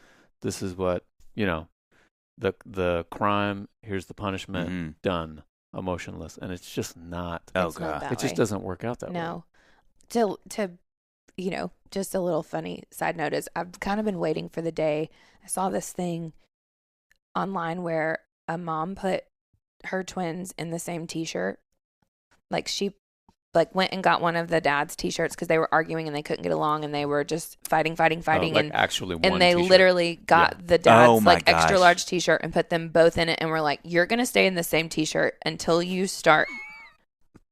Speaker 2: this is what, the crime, here's the punishment, done, emotionless. And it's just not.
Speaker 1: Oh,
Speaker 3: it's not
Speaker 1: God.
Speaker 3: that
Speaker 2: It just
Speaker 3: way.
Speaker 2: doesn't work out that way.
Speaker 3: No. To just a little funny side note is I've kind of been waiting for the day. I saw this thing online where a mom put her twins in the same T-shirt. Like she went and got one of the dad's T-shirts because they were arguing and they couldn't get along and they were just fighting.
Speaker 2: Like actually one
Speaker 3: and they
Speaker 2: t-shirt.
Speaker 3: literally got the dad's extra
Speaker 1: gosh.
Speaker 3: large T-shirt and put them both in it and were like, you're going to stay in the same T-shirt until you start,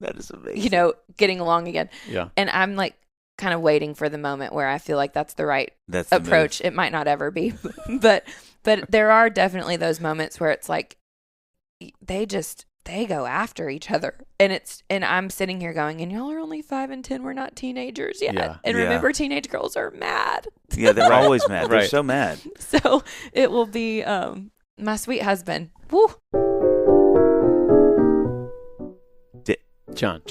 Speaker 1: That is amazing.
Speaker 3: getting along again.
Speaker 2: Yeah.
Speaker 3: And I'm like kind of waiting for the moment where I feel like that's the right
Speaker 1: That's the
Speaker 3: approach.
Speaker 1: move.
Speaker 3: It might not ever be, but there are definitely those moments where it's like they go after each other, and I'm sitting here going, and y'all are only 5 and 10. We're not teenagers yet.
Speaker 2: Yeah.
Speaker 3: And
Speaker 1: Yeah.
Speaker 3: remember, teenage girls are mad.
Speaker 1: Yeah, they're always mad. They're
Speaker 2: Right.
Speaker 1: so mad.
Speaker 3: So it will be my sweet husband. Woo.
Speaker 2: John.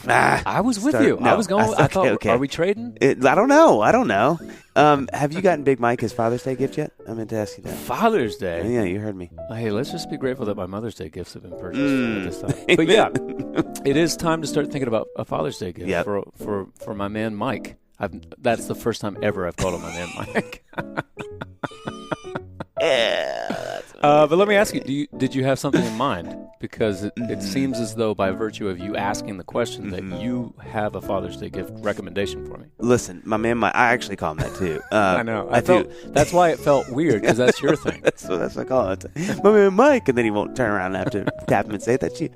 Speaker 1: I
Speaker 2: was with you.
Speaker 1: No,
Speaker 2: I was going. I thought,
Speaker 1: okay.
Speaker 2: Are we trading?
Speaker 1: I don't know. Have you gotten Big Mike his Father's Day gift yet? I meant to ask you that.
Speaker 2: Father's Day?
Speaker 1: Yeah, you heard me.
Speaker 2: Hey, let's just be grateful that my Mother's Day gifts have been purchased at this time. But yeah, it is time to start thinking about a Father's Day gift for my man Mike. That's the first time ever I've called him my man Mike. But let me ask you, did you have something in mind? Because it seems as though by virtue of you asking the question that you have a Father's Day gift recommendation for me.
Speaker 1: Listen, my man Mike, I actually call him that too.
Speaker 2: I know. That's why it felt weird, because that's your thing.
Speaker 1: That's what I call it. My man Mike, and then he won't turn around and have to tap him and say, that's you.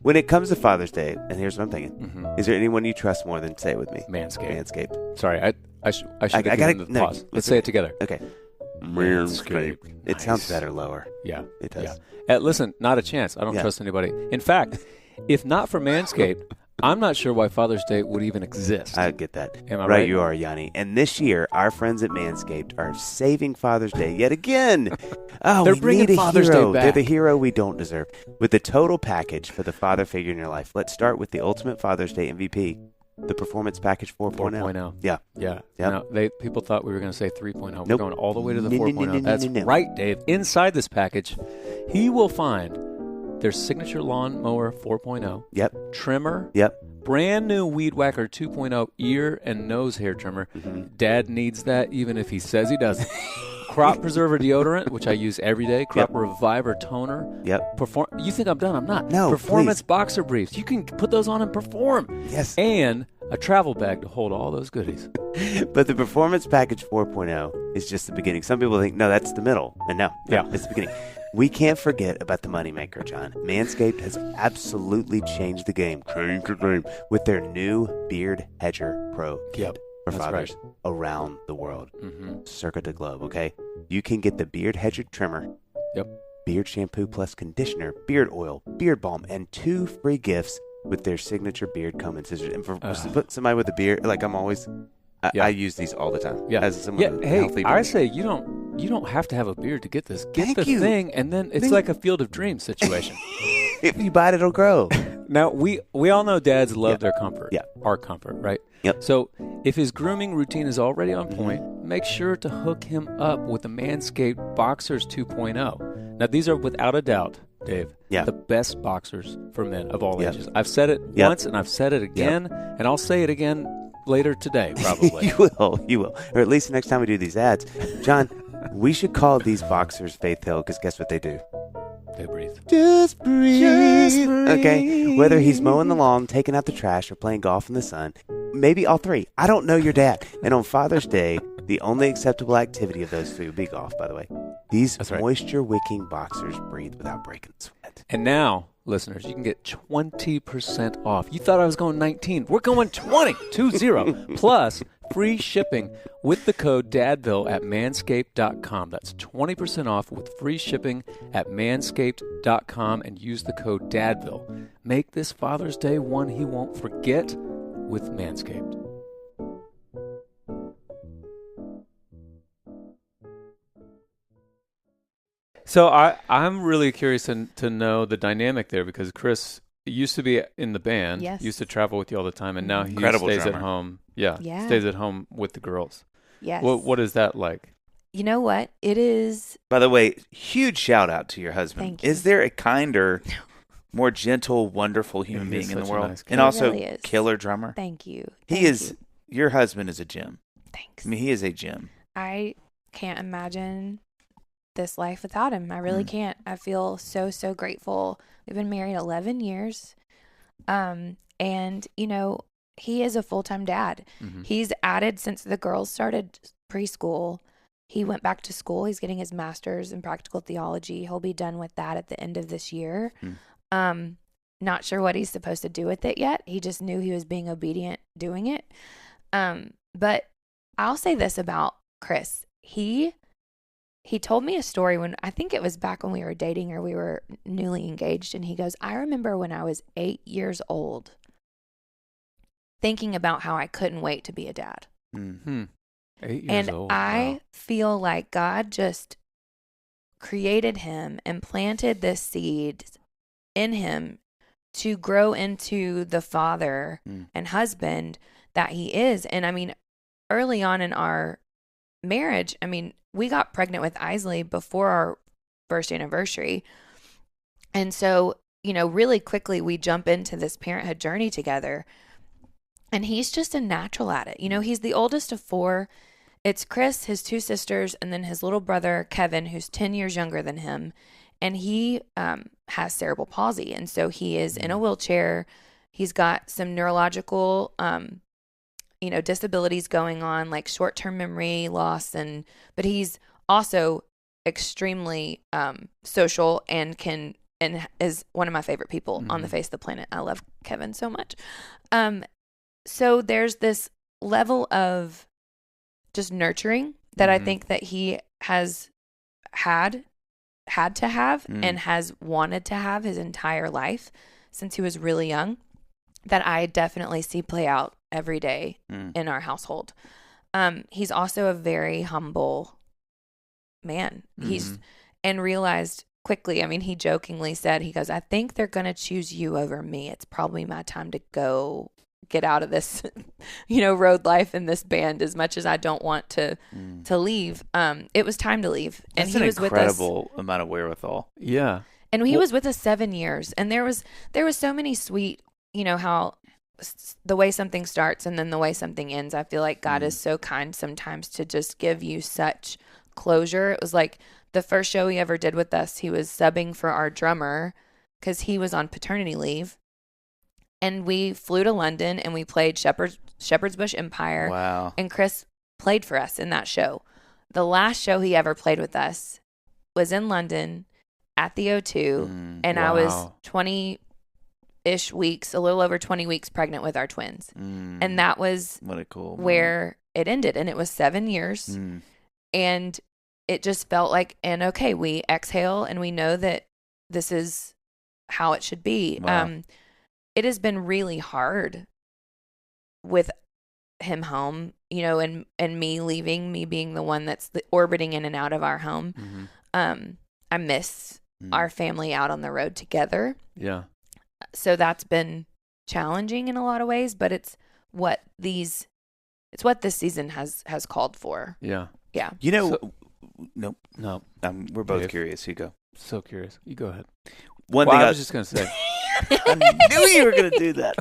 Speaker 1: When it comes to Father's Day, and here's what I'm thinking, is there anyone you trust more than, say it with me? Manscaped.
Speaker 2: Sorry, I should have given the pause. Let's say it together.
Speaker 1: Okay. Manscaped. It sounds better lower.
Speaker 2: Yeah.
Speaker 1: It does.
Speaker 2: Yeah. Listen, not a chance. I don't trust anybody. In fact, if not for Manscaped, I'm not sure why Father's Day would even exist.
Speaker 1: I get that.
Speaker 2: Am I right?
Speaker 1: You are, Yanni. And this year, our friends at Manscaped are saving Father's Day yet again. Oh,
Speaker 2: they're bringing Father's Day back.
Speaker 1: They're the hero we don't deserve. With the total package for the father figure in your life. Let's start with the ultimate Father's Day MVP. The Performance Package 4.0. Yeah.
Speaker 2: Yep.
Speaker 1: Now,
Speaker 2: people thought we were going to say 3.0.
Speaker 1: Nope.
Speaker 2: We're going all the way to the 4.0. That's right, Dave. Inside this package, he will find their signature lawn mower 4.0.
Speaker 1: Yep.
Speaker 2: Trimmer.
Speaker 1: Yep.
Speaker 2: Brand new Weed Whacker 2.0 ear and nose hair trimmer. Dad needs that even if he says he doesn't. Crop Preserver deodorant, which I use every day. Crop Reviver toner.
Speaker 1: Yep.
Speaker 2: You think I'm done? I'm not.
Speaker 1: No,
Speaker 2: Performance
Speaker 1: please.
Speaker 2: Boxer briefs. You can put those on and perform.
Speaker 1: Yes.
Speaker 2: And a travel bag to hold all those goodies.
Speaker 1: But the Performance Package 4.0 is just the beginning. Some people think, no, that's the middle. And no, it's the beginning. We can't forget about the moneymaker, John. Manscaped has absolutely changed the game. With their new Beard Hedger Pro kit. For fathers around the world, circa the globe, okay? You can get the Beard Hedger trimmer, beard shampoo plus conditioner, beard oil, beard balm, and 2 free gifts with their signature beard comb and scissors. And for somebody with a beard, like I'm always, I use these all the time.
Speaker 2: Yeah.
Speaker 1: As someone with a healthy beard.
Speaker 2: I say you don't have to have a beard to get this. Get the thing, and then it's like a Field of Dreams situation.
Speaker 1: If you buy it, it'll grow.
Speaker 2: Now, we all know dads love their comfort.
Speaker 1: Yeah.
Speaker 2: Our comfort, right?
Speaker 1: Yep.
Speaker 2: So if his grooming routine is already on point, make sure to hook him up with the Manscaped Boxers 2.0. Now, these are without a doubt, Dave, the best boxers for men of all ages. I've said it once, and I've said it again, and I'll say it again later today, probably.
Speaker 1: You will. Or at least the next time we do these ads. John, we should call these boxers Faith Hill, because guess what they do?
Speaker 2: They breathe.
Speaker 1: Just breathe. Okay. Whether he's mowing the lawn, taking out the trash, or playing golf in the sun, maybe all 3. I don't know your dad. And on Father's Day, the only acceptable activity of those 3 would be golf, by the way. These moisture-wicking boxers breathe without breaking sweat.
Speaker 2: And now, listeners, you can get 20% off. You thought I was going 19. We're going 20. 20. Plus free shipping with the code DADVILLE at manscaped.com. That's 20% off with free shipping at manscaped.com and use the code DADVILLE. Make this Father's Day one he won't forget with Manscaped. So I'm really curious to know the dynamic there, because Chris used to be in the band, used to travel with you all the time, and now he stays at home. Yeah, stays at home with the girls.
Speaker 3: Yes.
Speaker 2: What is that like?
Speaker 3: You know what? It is.
Speaker 4: By the way, huge shout out to your husband.
Speaker 3: Thank you.
Speaker 4: Is there a kinder, more gentle, wonderful human being in the world?
Speaker 2: Nice
Speaker 4: and also
Speaker 3: really
Speaker 4: killer drummer?
Speaker 3: Thank you.
Speaker 4: Your husband is a gem.
Speaker 3: Thanks.
Speaker 4: I mean, he is a gem.
Speaker 3: I can't imagine this life without him. I really can't. I feel so grateful. We've been married 11 years. And, he is a full-time dad. Mm-hmm. He's added, since the girls started preschool, he went back to school. He's getting his master's in practical theology. He'll be done with that at the end of this year. Not sure what he's supposed to do with it yet. He just knew he was being obedient doing it. But I'll say this about Chris. He told me a story when, I think it was back when we were dating or we were newly engaged. And he goes, I remember when I was 8 years old, thinking about how I couldn't wait to be a dad.
Speaker 2: 8 years
Speaker 3: and
Speaker 2: old.
Speaker 3: I feel like God just created him and planted this seed in him to grow into the father and husband that he is. And I mean, early on in our marriage, I mean, we got pregnant with Isley before our first anniversary. And so, you know, really quickly we jump into this parenthood journey together. And he's just a natural at it. You know, he's the oldest of 4. It's Chris, his 2 sisters, and then his little brother, Kevin, who's 10 years younger than him. And he has cerebral palsy. And so he is in a wheelchair. He's got some neurological, you know, disabilities going on, like short-term memory loss. But he's also extremely social and is one of my favorite people on the face of the planet. I love Kevin so much. So there's this level of just nurturing that I think that he has had to have and has wanted to have his entire life since he was really young, that I definitely see play out every day in our household. He's also a very humble man. And realized quickly, I mean, he jokingly said, he goes, I think they're going to choose you over me. It's probably my time to go get out of this, you know, road life in this band, as much as I don't want to leave. It was time to leave. And
Speaker 4: That's
Speaker 3: he was with us.
Speaker 4: incredible amount of wherewithal.
Speaker 2: Yeah.
Speaker 3: And he was with us 7 years. And there was so many sweet, you know, how the way something starts and then the way something ends. I feel like God is so kind sometimes to just give you such closure. It was like the first show he ever did with us, he was subbing for our drummer because he was on paternity leave. And we flew to London and we played Shepherd's Bush Empire.
Speaker 4: Wow.
Speaker 3: And Chris played for us in that show. The last show he ever played with us was in London at the O2. And I was 20-ish weeks, a little over 20 weeks pregnant with our twins. And that was
Speaker 4: what a cool
Speaker 3: where it ended. And it was 7 years. And it just felt like, and okay, we exhale and we know that this is how it should be.
Speaker 4: Wow.
Speaker 3: It has been really hard with him home, you know, and me leaving, me being the one that's orbiting in and out of our home. I miss our family out on the road together.
Speaker 2: Yeah.
Speaker 3: So that's been challenging in a lot of ways, but it's what this season has called for.
Speaker 2: Yeah.
Speaker 3: Yeah.
Speaker 4: You know,
Speaker 2: No.
Speaker 4: we're both
Speaker 2: Dave.
Speaker 4: curious. You go.
Speaker 2: So curious. You go ahead.
Speaker 4: One
Speaker 2: Well,
Speaker 4: thing
Speaker 2: I was just going to say.
Speaker 4: I knew you were going to do that.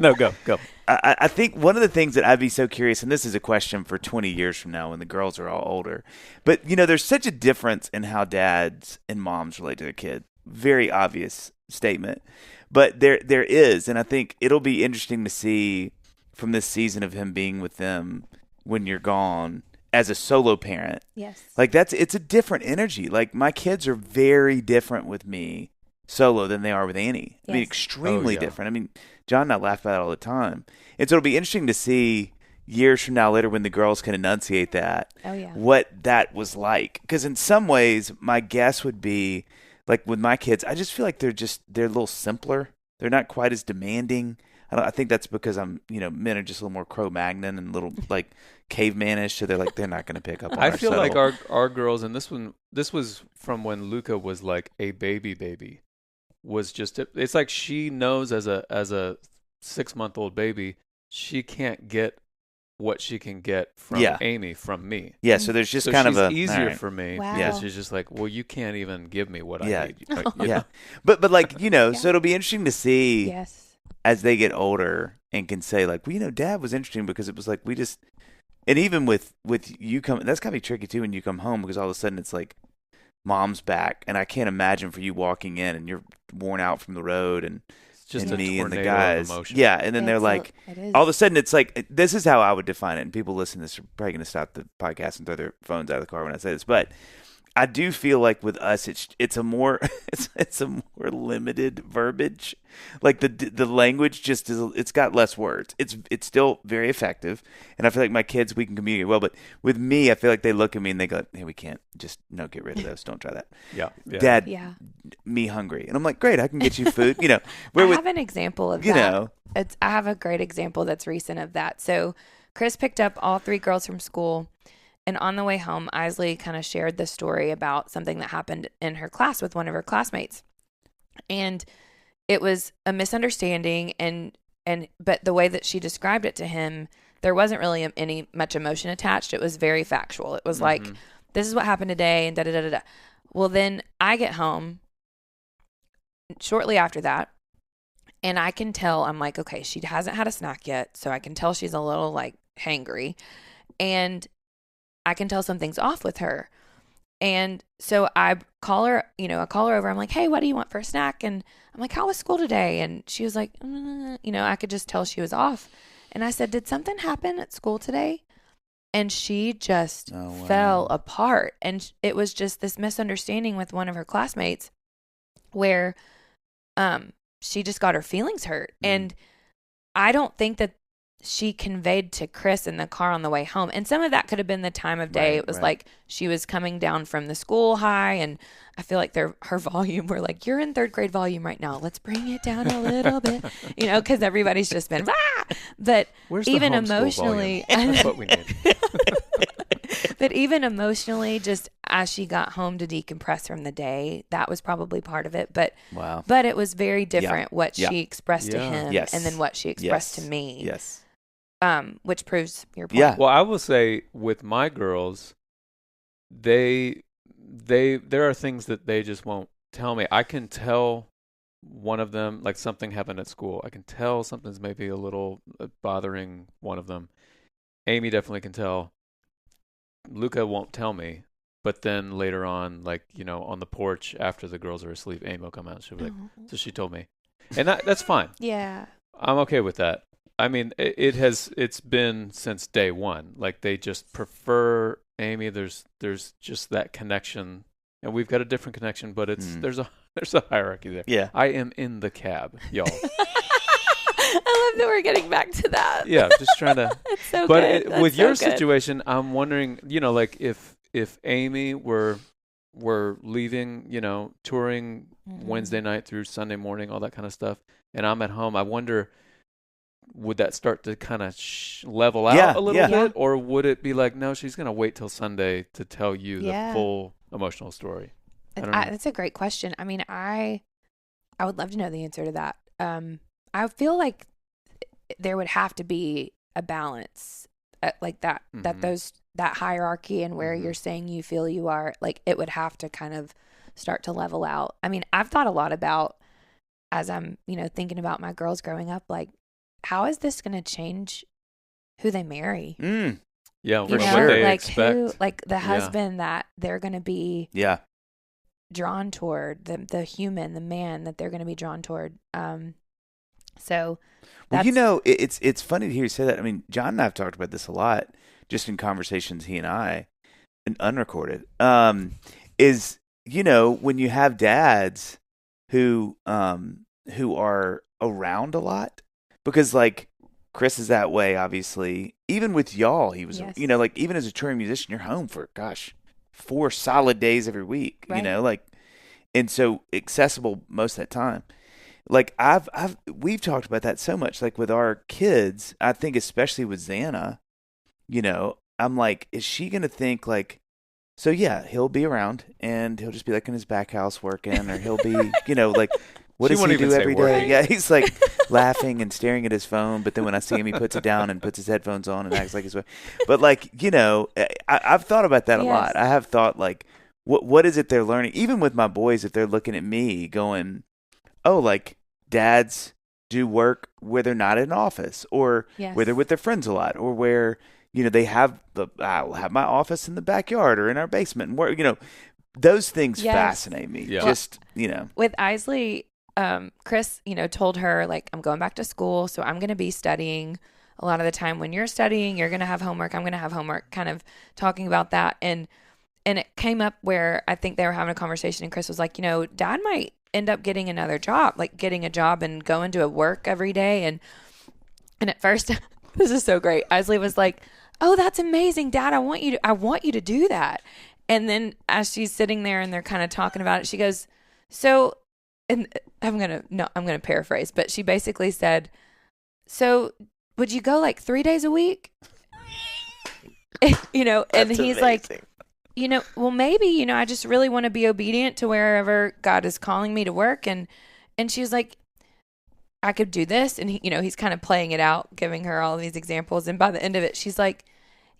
Speaker 2: No, go.
Speaker 4: I think one of the things that I'd be so curious, and this is a question for 20 years from now when the girls are all older, but, you know, there's such a difference in how dads and moms relate to their kid. Very obvious statement. But there is, and I think it'll be interesting to see from this season of him being with them when you're gone as a solo parent.
Speaker 3: Yes.
Speaker 4: Like it's a different energy. Like my kids are very different with me solo than they are with Annie. I mean,
Speaker 3: Yes.
Speaker 4: extremely different. I mean, John and I laugh about it all the time. And so it'll be interesting to see years from now later when the girls can enunciate that, what that was like. Because in some ways, my guess would be, like with my kids, I just feel like they're a little simpler. They're not quite as demanding. I think that's because men are just a little more Cro-Magnon and a little like cavemanish, so they're not going to pick up on
Speaker 2: I
Speaker 4: our
Speaker 2: feel
Speaker 4: subtle.
Speaker 2: like our girls, and this was from when Luca was like a baby, was just it's like she knows as a 6-month-old baby, she can't get what she can get from Amy from me.
Speaker 4: Yeah, so there's just
Speaker 2: so
Speaker 4: kind
Speaker 2: she's
Speaker 4: of
Speaker 2: easier for me.
Speaker 3: Wow.
Speaker 2: Yeah, she's just like, well, you can't even give me what I need. Like,
Speaker 4: yeah. But like, you know, so it'll be interesting to see as they get older and can say like, well, you know, Dad was interesting because it was like and even with you that's gotta be tricky too when you come home, because all of a sudden it's like Mom's back, and I can't imagine for you walking in and you're worn out from the road and
Speaker 2: just
Speaker 4: and
Speaker 2: a
Speaker 4: me and the
Speaker 2: tornado
Speaker 4: guys.
Speaker 2: of emotion.
Speaker 4: Yeah, and then they're like, all of a sudden it's like, this is how I would define it. And people listening to this are probably going to stop the podcast and throw their phones out of the car when I say this, but I do feel like with us, it's a more it's a more limited verbiage. Like the language just it's got less words. It's still very effective, and I feel like my kids, we can communicate well. But with me, I feel like they look at me and they go, "Hey, we can't get rid of those. Don't try that."
Speaker 2: Yeah.
Speaker 4: Dad, me hungry, and I'm like, "Great, I can get you food." You know,
Speaker 3: I have an example of that.
Speaker 4: You know,
Speaker 3: I have a great example that's recent of that. So Chris picked up all 3 girls from school. And on the way home, Isley kind of shared the story about something that happened in her class with one of her classmates. And it was a misunderstanding, but the way that she described it to him, there wasn't really any much emotion attached. It was very factual. It was like, this is what happened today, and da da da da da. Well, then I get home shortly after that, and I can tell, I'm like, okay, she hasn't had a snack yet, so I can tell she's a little like hangry, and I can tell something's off with her. And so I call her over. I'm like, hey, what do you want for a snack? And I'm like, how was school today? And she was like, I could just tell she was off. And I said, did something happen at school today? And she just fell apart. And it was just this misunderstanding with one of her classmates where she just got her feelings hurt. And I don't think that she conveyed to Chris in the car on the way home. And some of that could have been the time of day. It was like she was coming down from the school high, and I feel like her volume were like, you're in third grade volume right now. Let's bring it down a little bit, because everybody's just been, but
Speaker 2: where's
Speaker 3: even
Speaker 2: the
Speaker 3: emotionally,
Speaker 2: that's what we need.
Speaker 3: But even emotionally, just as she got home to decompress from the day, that was probably part of it. But but it was very different what she expressed to him and then what she expressed to me.
Speaker 4: Yes.
Speaker 3: Which proves your point.
Speaker 2: Yeah. Well, I will say with my girls, there are things that they just won't tell me. I can tell one of them, like something happened at school. I can tell something's maybe a little bothering one of them. Amy definitely can tell. Luca won't tell me, but then later on, like, on the porch after the girls are asleep, Amy will come out and she'll be like, so she told me. And that's fine.
Speaker 3: Yeah.
Speaker 2: I'm okay with that. I mean, it's been since day one. Like, they just prefer Amy. There's just that connection, and we've got a different connection, but there's a hierarchy there.
Speaker 4: Yeah.
Speaker 2: I am in the cab, y'all.
Speaker 3: I love that we're getting back to that.
Speaker 2: Yeah, just trying to.
Speaker 3: That's so
Speaker 2: but
Speaker 3: good. That's
Speaker 2: with
Speaker 3: so
Speaker 2: your
Speaker 3: good.
Speaker 2: situation, I'm wondering, like if Amy were leaving, touring Wednesday night through Sunday morning, all that kind of stuff, and I'm at home, I wonder, would that start to kind of level out a little bit, or would it be like, no, she's going to wait till Sunday to tell you the full emotional story?
Speaker 3: That's a great question. I mean, I would love to know the answer to that. I feel like there would have to be a balance like that, that hierarchy and where you're saying you feel you are, like it would have to kind of start to level out. I mean, I've thought a lot about, as I'm, thinking about my girls growing up, like, how is this going to change who they marry?
Speaker 2: Yeah,
Speaker 3: for
Speaker 2: sure. They
Speaker 3: like
Speaker 2: expect.
Speaker 3: who, like the husband that they're going to be drawn toward, the human, the man that they're going to be drawn toward. So,
Speaker 4: well, it's funny to hear you say that. I mean, John and I have talked about this a lot, just in conversations he and I, and unrecorded. Is when you have dads who are around a lot, because like Chris is that way, obviously. Even with y'all, he was, like even as a touring musician, you're home for 4 solid days every week,
Speaker 3: right.
Speaker 4: And so accessible most of that time. Like we've talked about that so much, like with our kids. I think especially with Xana, I'm like, is she gonna think like, so yeah, he'll be around and he'll just be like in his back house working, or he'll be, like, what does he do every day? Yeah, he's like laughing and staring at his phone, but then when I see him, he puts it down and puts his headphones on and acts like he's. But like, I've thought about that a lot. I have thought like, what is it they're learning? Even with my boys, if they're looking at me going, oh, like dads do work where they're not in an office, or where they're with their friends a lot, or where, they have I'll have my office in the backyard or in our basement, and where, those things fascinate me.
Speaker 2: Yeah.
Speaker 4: Just,
Speaker 3: With Isley, Chris, told her like, I'm going back to school, so I'm going to be studying. A lot of the time when you're studying, you're going to have homework. I'm going to have homework, kind of talking about that. And it came up where I think they were having a conversation, and Chris was like, Dad might end up getting another job, like getting a job and going to work every day. And at first, this is so great. Isley was like, oh, that's amazing, Dad. I want you to do that. And then as she's sitting there and they're kind of talking about it, she goes, so, and I'm going to paraphrase, but she basically said, so would you go like 3 days a week? And he's
Speaker 4: amazing.
Speaker 3: like, well, maybe, I just really want to be obedient to wherever God is calling me to work. And she was like, I could do this. And he's kind of playing it out, giving her all these examples. And by the end of it, she's like,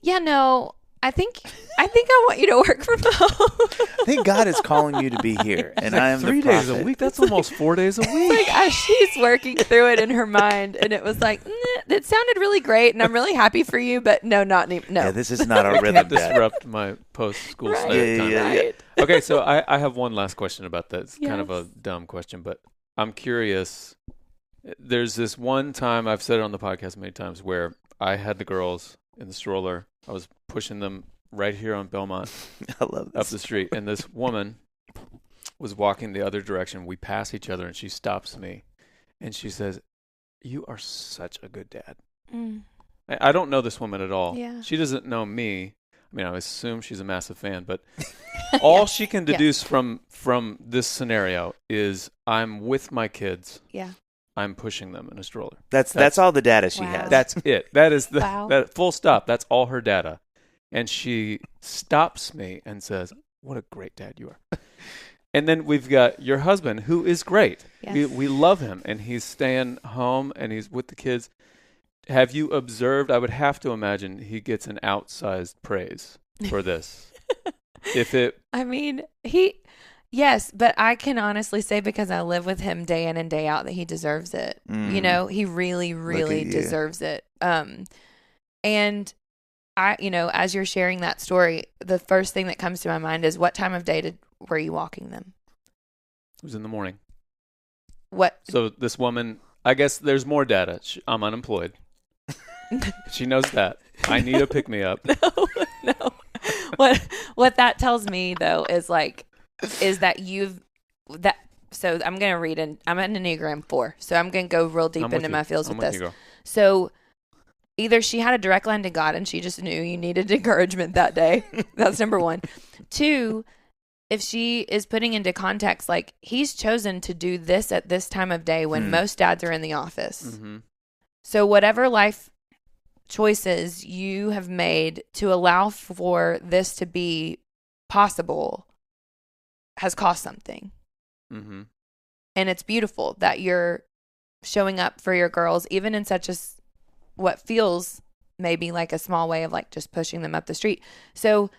Speaker 3: yeah, no, I think I want you to work from home.
Speaker 4: I think God is calling you to be here, and I am
Speaker 2: 3 days a week. That's almost 4 days a week.
Speaker 3: As she's working through it in her mind, and it was like, it sounded really great, and I'm really happy for you, but no, not no.
Speaker 4: Yeah, this is not our rhythm.
Speaker 2: Disrupt my post-school
Speaker 3: right.
Speaker 2: time.
Speaker 3: Yeah.
Speaker 2: Okay, so I have one last question about that. It's kind of a dumb question, but I'm curious. There's this one time, I've said it on the podcast many times, where I had the girls in the stroller. I was pushing them right here on Belmont.
Speaker 4: I love this.
Speaker 2: Up the street. And this woman was walking the other direction. We pass each other, and she stops me. And she says, you are such a good dad.
Speaker 3: Mm.
Speaker 2: I don't know this woman at all.
Speaker 3: Yeah.
Speaker 2: She doesn't know me. I mean, I assume she's a massive fan. But all she can deduce from this scenario is I'm with my kids.
Speaker 3: Yeah.
Speaker 2: I'm pushing them in a stroller.
Speaker 4: That's all the data she has.
Speaker 2: That's it. That is the
Speaker 3: Wow.
Speaker 2: that full stop. That's all her data. And she stops me and says, what a great dad you are. And then we've got your husband, who is great.
Speaker 3: Yes.
Speaker 2: We love him, and he's staying home, and he's with the kids. Have you observed? I would have to imagine he gets an outsized praise for this.
Speaker 3: Yes, but I can honestly say, because I live with him day in and day out, that he deserves it. He really, really deserves it. And I, as you're sharing that story, the first thing that comes to my mind is, what time of day were you walking them?
Speaker 2: It was in the morning.
Speaker 3: What?
Speaker 2: So this woman, I guess there's more data. I'm unemployed. She knows that. I need a pick-me-up.
Speaker 3: No. What that tells me, though, is that so I'm going to read, and I'm an Enneagram 4, so I'm going to go real deep into my feels with this. So either she had a direct line to God and she just knew you needed encouragement that day. That's number one. 2, if she is putting into context, like, he's chosen to do this at this time of day when most dads are in the office. Mm-hmm. So whatever life choices you have made to allow for this to be possible has cost something. Mm-hmm. And it's beautiful that you're showing up for your girls, even in such what feels maybe like a small way of like just pushing them up the street. So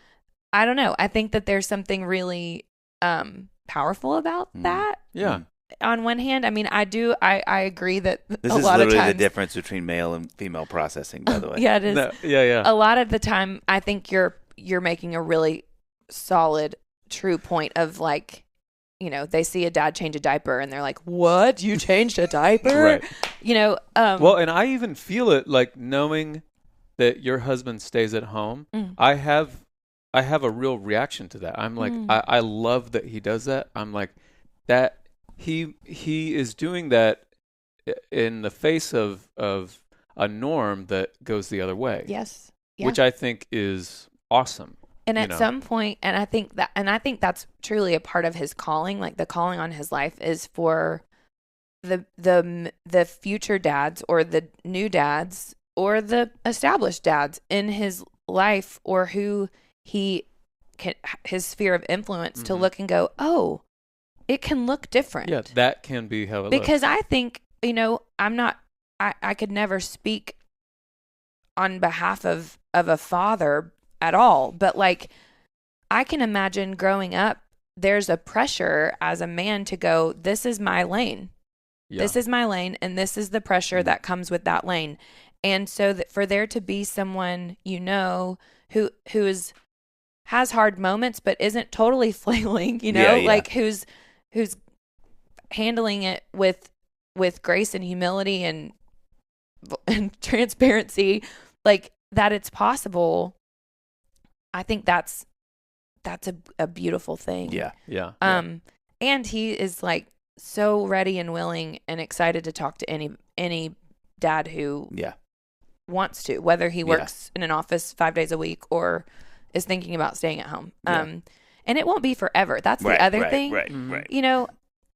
Speaker 3: I don't know. I think that there's something really powerful about that.
Speaker 2: Yeah.
Speaker 3: On one hand, I mean, I agree that
Speaker 4: this
Speaker 3: a
Speaker 4: is
Speaker 3: lot of
Speaker 4: literally
Speaker 3: times,
Speaker 4: the difference between male and female processing, by the way.
Speaker 3: Yeah, it is.
Speaker 2: No, yeah.
Speaker 3: A lot of the time, I think you're making a really solid, true point of, like, they see a dad change a diaper and they're like, what? You changed a diaper?
Speaker 2: Right. Well, and I even feel it, like, knowing that your husband stays at home. I have a real reaction to that. I'm like, I love that he does that. I'm like, that he is doing that in the face of a norm that goes the other way.
Speaker 3: Yes. Yeah.
Speaker 2: Which I think is awesome.
Speaker 3: And at some point, and I think that's truly a part of his calling. Like, the calling on his life is for the future dads, or the new dads, or the established dads in his life, or who his sphere of influence, to look and go, oh, it can look different.
Speaker 2: Yeah, that can be how it looks.
Speaker 3: Because I think, I could never speak on behalf of a father at all. But, like, I can imagine growing up, there's a pressure as a man to go, this is my lane. Yeah. This is my lane, and this is the pressure that comes with that lane. And so that for there to be someone, who has hard moments but isn't totally flailing, like who's handling it with grace and humility and transparency, like, that it's possible. I think that's a beautiful thing.
Speaker 2: Yeah.
Speaker 3: And he is, like, so ready and willing and excited to talk to any dad who wants to, whether he works in an office 5 days a week or is thinking about staying at home. And it won't be forever. That's the other thing. Right.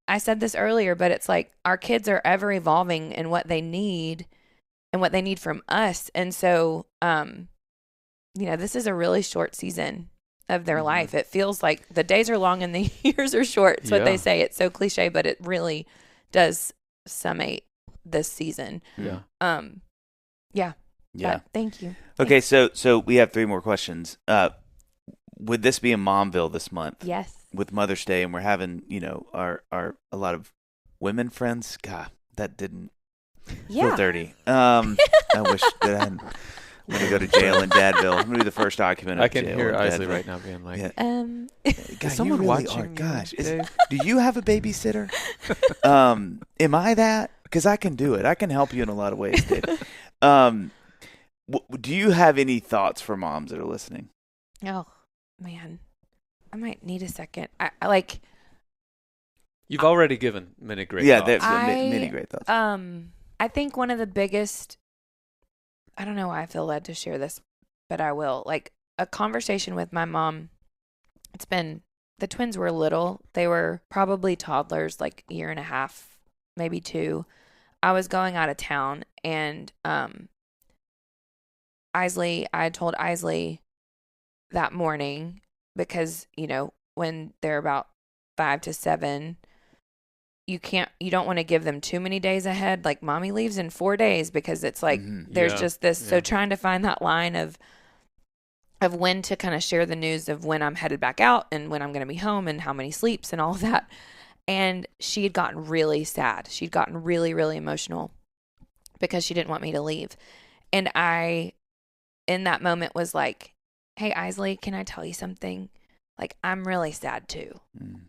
Speaker 3: I said this earlier, but it's like, our kids are ever evolving in what they need and what they need from us. And so, this is a really short season of their life. It feels like the days are long and the years are short. It's what they say. It's so cliche, but it really does summate this season.
Speaker 2: Yeah.
Speaker 3: Yeah.
Speaker 4: Yeah.
Speaker 3: But thank you.
Speaker 4: Okay, so we have 3 more questions. Would this be in Momville this month?
Speaker 3: Yes.
Speaker 4: With Mother's Day, and we're having, our a lot of women friends. God, that didn't feel dirty. I wish that I hadn't. I'm going to go to jail in Dadville. I'm going to be the first occupant of jail.
Speaker 2: I can hear Isley right now being like,
Speaker 4: God,
Speaker 2: someone
Speaker 4: really
Speaker 2: watching?
Speaker 4: Gosh, do you have a babysitter? Am I that? Because I can do it. I can help you in a lot of ways, Dave. Do you have any thoughts for moms that are listening?
Speaker 3: Oh, man. I might need a second. I like.
Speaker 2: You've already given many great thoughts.
Speaker 4: Many great thoughts.
Speaker 3: I think one of the biggest, I don't know why I feel led to share this, but I will. Like a conversation with my mom. The twins were little. They were probably toddlers, like a year and a half, maybe 2. I was going out of town, and I told Isley that morning, because, when they're about 5 to 7, you don't want to give them too many days ahead. Like mommy leaves in 4 days, because it's like, there's just this. Yeah. So trying to find that line of when to kind of share the news of when I'm headed back out and when I'm going to be home and how many sleeps and all of that. And she had gotten really sad. She'd gotten really, really emotional because she didn't want me to leave. And I, in that moment, was like, hey, Isley, can I tell you something? Like, I'm really sad too.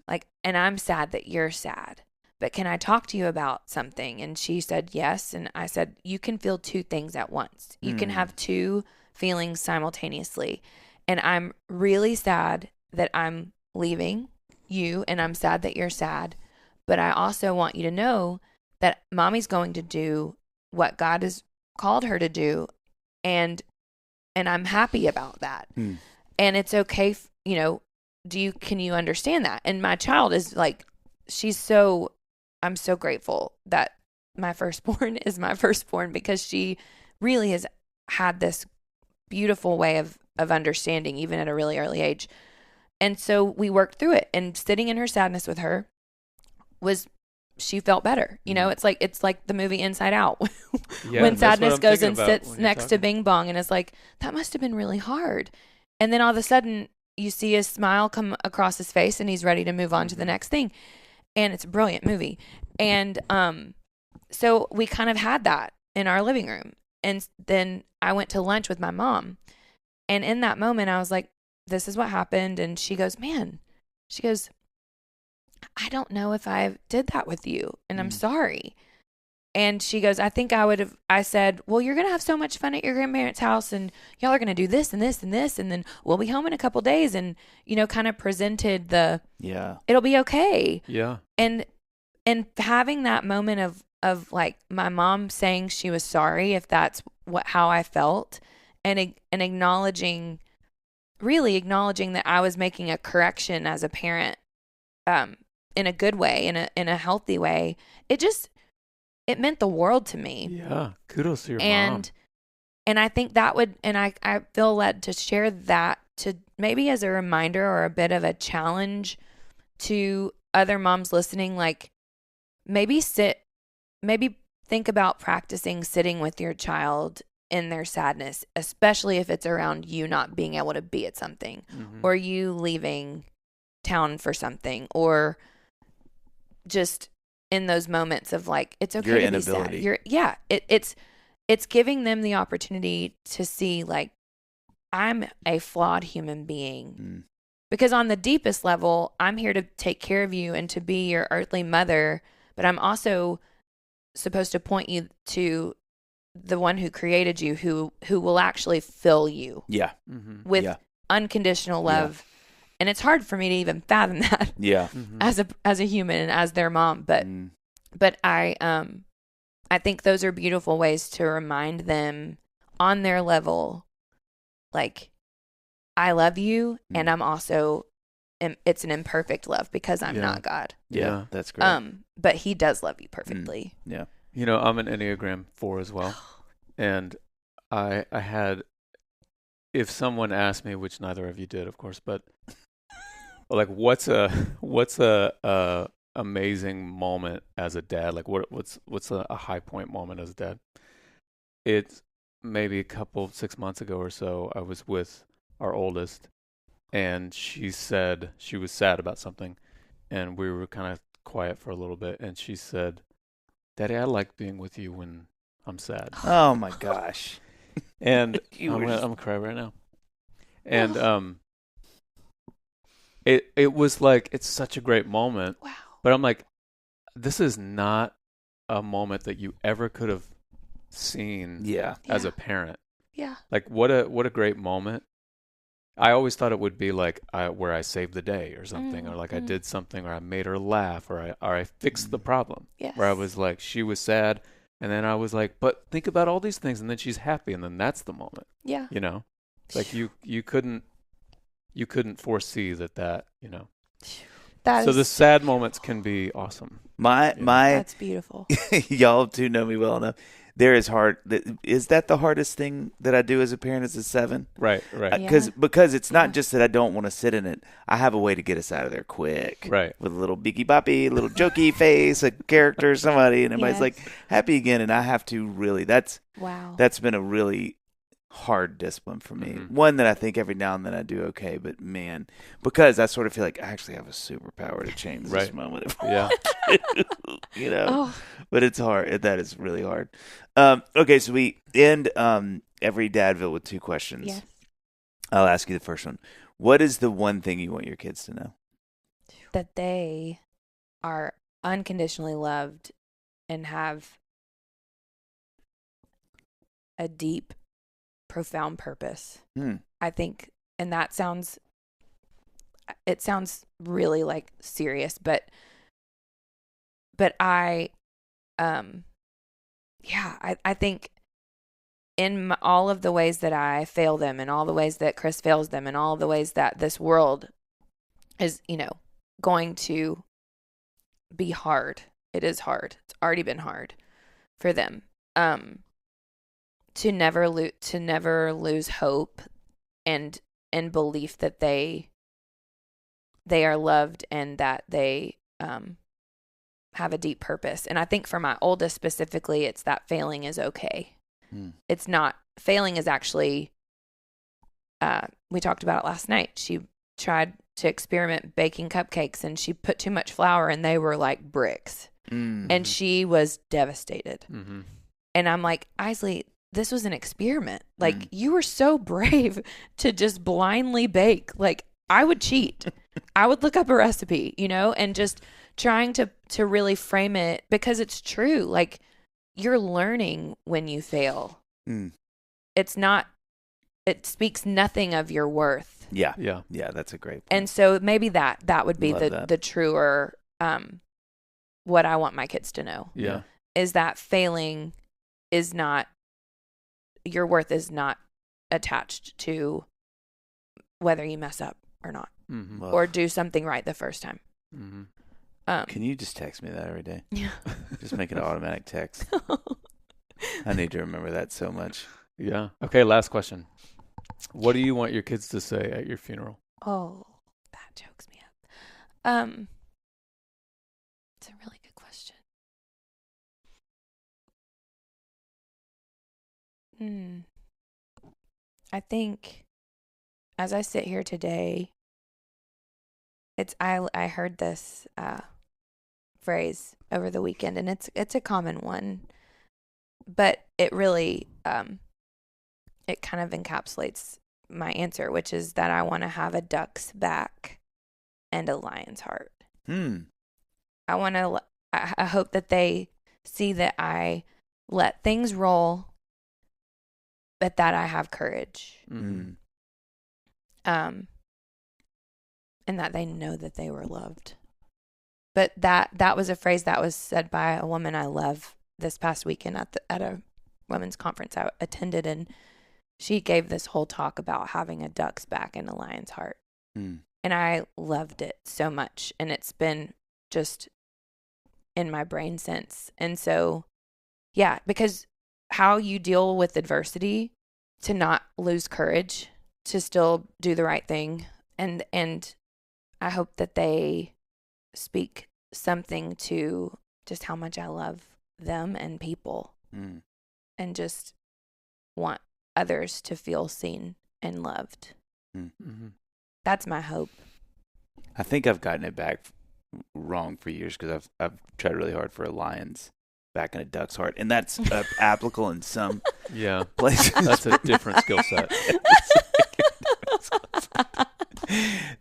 Speaker 3: Like, and I'm sad that you're sad, but can I talk to you about something? And she said, yes. And I said, you can feel 2 things at once. You can have 2 feelings simultaneously. And I'm really sad that I'm leaving you, and I'm sad that you're sad. But I also want you to know that mommy's going to do what God has called her to do. And I'm happy about that. And it's okay. Can you understand that? And my child is like, I'm so grateful that my firstborn is my firstborn, because she really has had this beautiful way of understanding, even at a really early age. And so we worked through it, and sitting in her sadness with her she felt better. It's like the movie Inside Out. When sadness goes and sits next to Bing Bong, and it's like, that must have been really hard. And then all of a sudden you see a smile come across his face, and he's ready to move on to the next thing. And it's a brilliant movie. And so we kind of had that in our living room. And then I went to lunch with my mom. And in that moment, I was like, this is what happened. And she goes, I don't know if I did that with you, and I'm sorry. And she goes, I said, well, you're going to have so much fun at your grandparents' house, and y'all are going to do this and this and this, and then we'll be home in a couple days, and, kind of presented it'll be okay. Yeah. And having that moment of like my mom saying she was sorry, if that's how I felt, and acknowledging that I was making a correction as a parent, in a good way, in a healthy way. It meant the world to me.
Speaker 2: Yeah. Kudos to your mom.
Speaker 3: And I think that I feel led to share that, to maybe as a reminder or a bit of a challenge to other moms listening. Like, maybe think about practicing sitting with your child in their sadness, especially if it's around you not being able to be at something, or you leaving town for something, or just in those moments of like, it's okay to be sad. It's giving them the opportunity to see, like, I'm a flawed human being. Because on the deepest level, I'm here to take care of you and to be your earthly mother, but I'm also supposed to point you to the one who created you, who will actually fill you with unconditional love. And it's hard for me to even fathom that as a human and as their mom. But I think those are beautiful ways to remind them on their level, like, I love you, and I'm also, it's an imperfect love because I'm not God.
Speaker 4: Yeah, that's great.
Speaker 3: But he does love you perfectly.
Speaker 4: Yeah.
Speaker 2: I'm an Enneagram 4 as well. And I had, if someone asked me, which neither of you did, of course, but like, what's a amazing moment as a dad. Like what's a high point moment as a dad? It's maybe 6 months ago or so. I was with our oldest, and she said she was sad about something, and we were kind of quiet for a little bit, and she said, "Daddy, I like being with you when I'm sad."
Speaker 4: Oh my gosh!
Speaker 2: And I'm gonna cry right now. And it was like, it's such a great moment.
Speaker 3: Wow.
Speaker 2: But I'm like, this is not a moment that you ever could have seen as a parent.
Speaker 3: Yeah.
Speaker 2: Like what a great moment. I always thought it would be like where I saved the day or something, or like I did something, or I made her laugh, or I fixed the problem.
Speaker 3: Yes.
Speaker 2: Where I was like, she was sad, and then I was like, but think about all these things, and then she's happy, and then that's the moment.
Speaker 3: Yeah.
Speaker 2: You know, like you couldn't foresee that. You know. So the sad moments can be awesome.
Speaker 3: That's beautiful.
Speaker 4: Y'all do know me well enough. There is hard. Is that the hardest thing that I do as a parent as a 7?
Speaker 2: Right.
Speaker 4: Because it's not just that I don't want to sit in it. I have a way to get us out of there quick.
Speaker 2: Right.
Speaker 4: With a little beaky boppy, little jokey face, a character, somebody, and everybody's like happy again. And I have to really. That's been a really hard discipline for me. Mm-hmm. One that I think every now and then I do okay, but man, because I sort of feel like I actually have a superpower to change this moment if I want to, you know. But it's hard. That is really hard. Okay, so we end every Dadville with 2 questions.
Speaker 3: Yes.
Speaker 4: I'll ask you the first one. What is the one thing you want your kids to know?
Speaker 3: That they are unconditionally loved and have a deep, profound purpose. I think, and that sounds really like serious, but I think in all of the ways that I fail them, and all the ways that Chris fails them, and all the ways that this world is, going to be hard. It is hard. It's already been hard for them. To never lose hope and belief that they are loved and that they have a deep purpose. And I think for my oldest specifically, it's that failing is okay. It's not, failing is actually, we talked about it last night. She tried to experiment baking cupcakes, and she put too much flour, and they were like bricks. And she was devastated. And I'm like, Isley, this was an experiment. Like, you were so brave to just blindly bake. Like, I would cheat. I would look up a recipe, and just trying to really frame it, because it's true. Like, you're learning when you fail. It's not, it speaks nothing of your worth.
Speaker 4: Yeah, that's a great point.
Speaker 3: And so maybe that would be the truer, what I want my kids to know.
Speaker 2: Yeah.
Speaker 3: Is that failing is not, your worth is not attached to whether you mess up or not, or do something right the first time.
Speaker 4: Can you just text me that every day?
Speaker 3: Yeah.
Speaker 4: Just make it an automatic text. I need to remember that so much.
Speaker 2: Yeah. Okay, last question. What do you want your kids to say at your funeral?
Speaker 3: Oh, that chokes me up. It's a really good question. I think as I sit here today, I heard this phrase over the weekend, and it's a common one, but it really it kind of encapsulates my answer, which is that I want to have a duck's back and a lion's heart. I hope that they see that I let things roll, but that I have courage. And that they know that they were loved. But that was a phrase that was said by a woman I love this past weekend at a women's conference I attended, and she gave this whole talk about having a duck's back and a lion's heart. And I loved it so much, and it's been just in my brain since. And so, yeah, because how you deal with adversity, to not lose courage, to still do the right thing, and I hope that they speak something to just how much I love them and people, and just want others to feel seen and loved. Mm-hmm. That's my hope.
Speaker 4: I think I've gotten it back wrong for years because I've tried really hard for a lion's back in a duck's heart, and that's applicable in some places.
Speaker 2: That's a different skill set.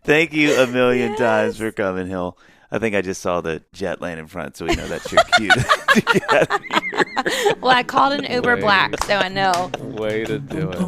Speaker 4: Thank you a million times for coming, Hill. I think I just saw the jet land in front, so we know that's your cue to get out of here.
Speaker 3: Well, I called an Uber Black, so I know.
Speaker 2: Way to do it.